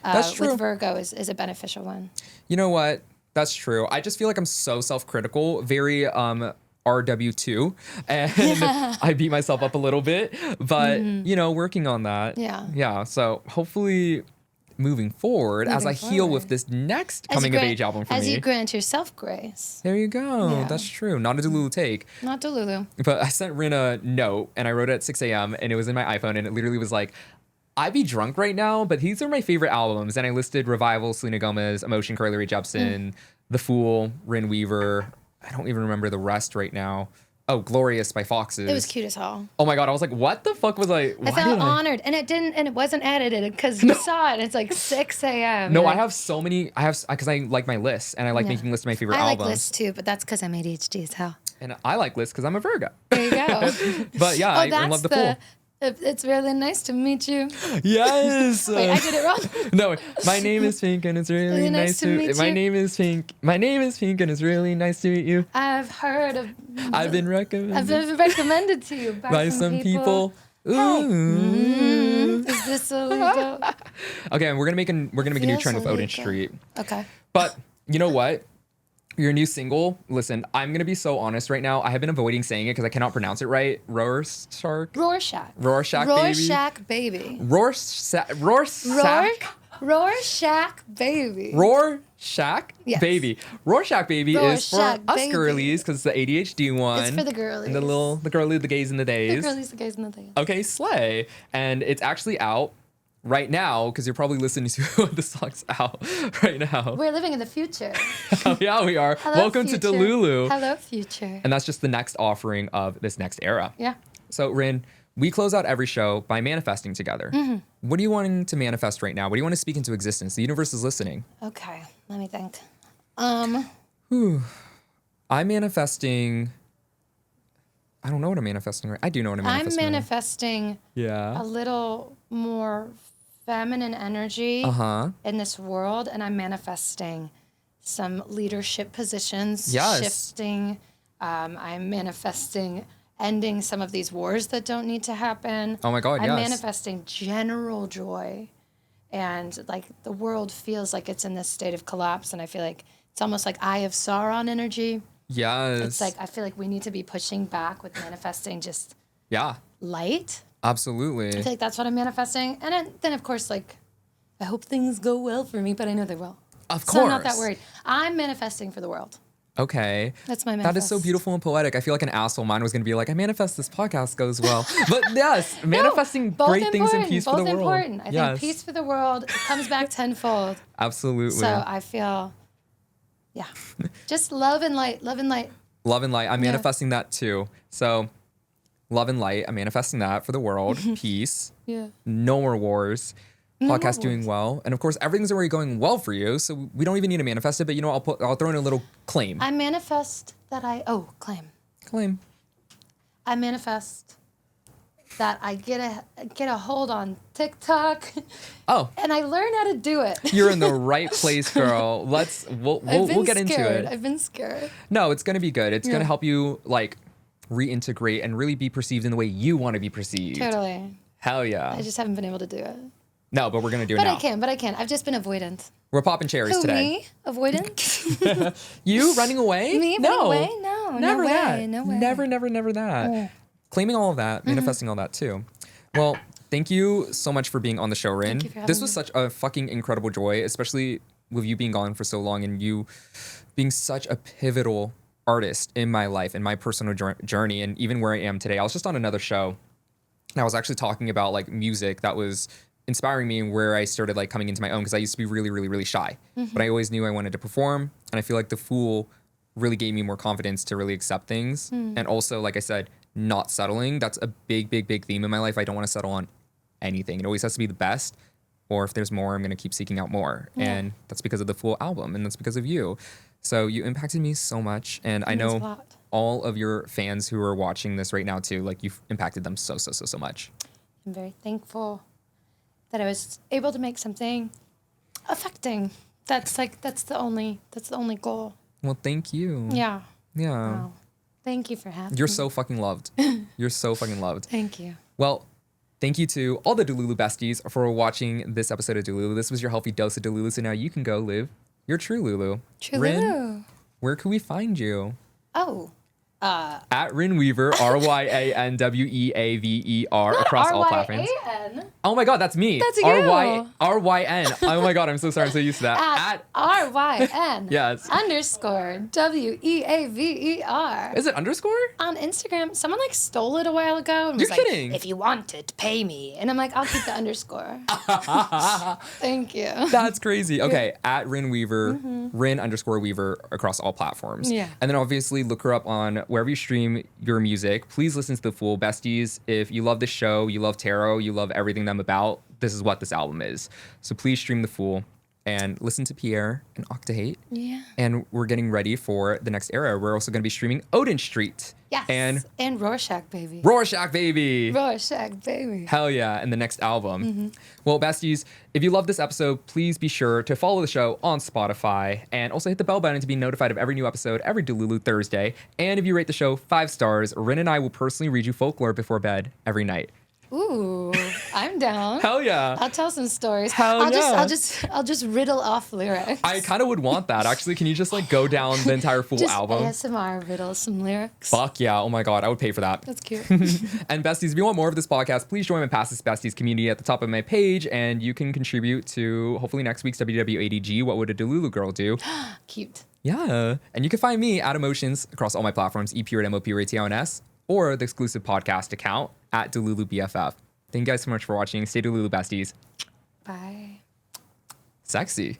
That's true. With Virgo is a beneficial one. You know what? That's true. I just feel like I'm so self-critical, very RW2, and I beat myself up a little bit, but you know, working on that. Yeah. Yeah. So hopefully moving forward as I heal with this next coming of age album for as me. you grant yourself grace. There you go. Yeah. That's true. Not a Delulu take. Not Delulu. But I sent Ryn a note and I wrote it at 6 a.m. and it was in my iPhone and it literally was like, I'd be drunk right now, but these are my favorite albums. And I listed Revival, Selena Gomez, Emotion, Carly Rae Jepsen, The Fool, Ryn Weaver. I don't even remember the rest right now. Oh, Glorious by Foxes. It was cute as hell. Oh my God. I was like, what the fuck was I? I felt honored, and it wasn't edited because you saw it. It's like 6 a.m. No, I have so many. Because I like my lists and I like making lists of my favorite I like albums. lists too, but that's because I'm ADHD as hell. And I like lists because I'm a Virgo. There you go. But yeah, I love The Fool. It's really nice to meet you. Yes. Wait, I did it wrong. No, my name is Pink and it's really nice to meet you. My name is Pink. My name is Pink and it's really nice to meet you. I've heard of. I've been recommended to you by some people. Ooh. Is this illegal? Okay, we're gonna make a new Feels trend with Odin illegal. Street. Okay. But you know what? Your new single. Listen, I'm gonna be so honest right now. I have been avoiding saying it because I cannot pronounce it right. Rorschach Baby. Rorschach Baby. Rorschach Baby. Rorschach Yes. Baby. Rorschach Baby is for Rorschach us Baby. girlies because it's the ADHD one. It's for the girlies. And the girly, the gays and the The days. girlies, the gays, and the days. Okay, slay. And it's actually out right now because you're probably listening to the song's out right now. We're living in the future. Oh, yeah, we are. Hello, Welcome future. to Delulu. Hello, future. And that's just the next offering of this next era. Yeah. So, Ryn, we close out every show by manifesting together. What are you wanting to manifest right now? What do you want to speak into existence? The universe is listening. Okay. Let me think. I'm manifesting. I don't know what I'm manifesting right. I do know what I'm manifesting. I'm manifesting Yeah. a little more feminine energy in this world, and I'm manifesting some leadership positions Yes. shifting. I'm manifesting ending some of these wars that don't need to happen. Oh my God, I'm yes. manifesting general joy, and like the world feels like it's in this state of collapse, and I feel like it's almost like Eye of Sauron energy. Yes. It's like I feel like we need to be pushing back with manifesting just Yeah. light. Absolutely. I feel like that's what I'm manifesting. And then, of course, like, I hope things go well for me, but I know they will. Of So I'm course. not that worried. I'm manifesting for the world. Okay. That's my That is so manifest. beautiful and poetic. I feel like an asshole. Mine was going to be like, I manifest this podcast goes well. But yes, manifesting Both great things and important, peace for both the world. important. I Yes. think peace for the world comes back tenfold. Absolutely. So I feel, yeah, just love and light, love and light. Love and light. I'm manifesting that too. So love and light. I'm manifesting that for the world. Peace. Yeah. No more wars. more Podcast doing well. And of course, everything's already going well for you. So we don't even need to manifest it. But you know, I'll throw in a little claim. I manifest that claim. Claim. I manifest that I get a hold on TikTok. Oh. And I learn how to do it. You're in the right place, girl. We'll get into it. I've been scared. No, it's gonna be good. It's Yeah. gonna help you like reintegrate and really be perceived in the way you want to be perceived. Totally. Hell yeah. I just haven't been able to do it. No, but we're gonna do it But now. I can. I've just been avoidant. We're popping cherries Who, today. me? Avoidant? You running away? Me no. running away? No, Never no that. way, no way. Never that. Oh. Claiming all of that, manifesting all that too. Well, thank you so much for being on the show, Ryn. Thank you for having This was me. such a fucking incredible joy, especially with you being gone for so long and you being such a pivotal artist in my life and my personal journey and even where I am today. I was just on another show and I was actually talking about like music that was inspiring me and where I started like coming into my own because I used to be really shy. But I always knew I wanted to perform and I feel like The Fool really gave me more confidence to really accept things. And also, like I said, not settling. That's a big theme in my life. I don't want to settle on anything. It always has to be the best. Or if there's more, I'm going to keep seeking out more. Yeah. And that's because of The Fool album and that's because of you. So you impacted me so much. And I It means a know lot. all of your fans who are watching this right now too, like you've impacted them so much. I'm very thankful that I was able to make something affecting. That's the only goal. Well, thank you. Yeah. Yeah. Wow. Thank you for having You're me. so fucking loved. You're so fucking loved. Thank you. Well, thank you to all the Delulu besties for watching this episode of Delulu. This was your healthy dose of Delulu, so now you can go live your true Lulu. True Ryn, Lulu. where can we find you? Oh. At Ryn Weaver, RYANWEAVER, across all platforms. R-Y-A-N. Oh my God, that's me. That's you. RYN. Oh my God, I'm so sorry. I'm so used to that. At R-Y-N. Yes. _ W-E-A-V-E-R. Is it underscore? On Instagram, someone like stole it a while ago and You're was like, kidding. if you want it, pay me. And I'm like, I'll keep the underscore. Thank you. That's crazy. Okay, at Ryn Weaver, Ryn _ Weaver across all platforms. Yeah. And then obviously look her up on wherever you stream your music. Please listen to The Fool. Besties, if you love this show, you love tarot, you love everything that I'm about, this is what this album is. So please stream The Fool and listen to Pierre and Octahe. Yeah. And we're getting ready for the next era. We're also going to be streaming Odin Street. Yes. And Rorschach Baby. Rorschach Baby. Rorschach Baby. Hell yeah, and the next album. Well, besties, if you love this episode, please be sure to follow the show on Spotify and also hit the bell button to be notified of every new episode every Delulu Thursday. And if you rate the show 5 stars, Ryn and I will personally read you folklore before bed every night. Ooh, I'm down. Hell yeah. I'll tell some stories. Hell yeah. I'll just riddle off lyrics. I kind of would want that. Actually, can you just like go down the entire Fool just album? ASMR riddle some lyrics. Fuck yeah. Oh my God, I would pay for that. That's cute. And besties, if you want more of this podcast, please join my Past This Besties community at the top of my page, and you can contribute to hopefully next week's WWADG, What Would a Delulu Girl Do? Cute. Yeah. And you can find me at e.mo.tions across all my platforms, E.mo.tions, or the exclusive podcast account at Delulu BFF. Thank you guys so much for watching. Stay Delulu, besties. Bye. Sexy.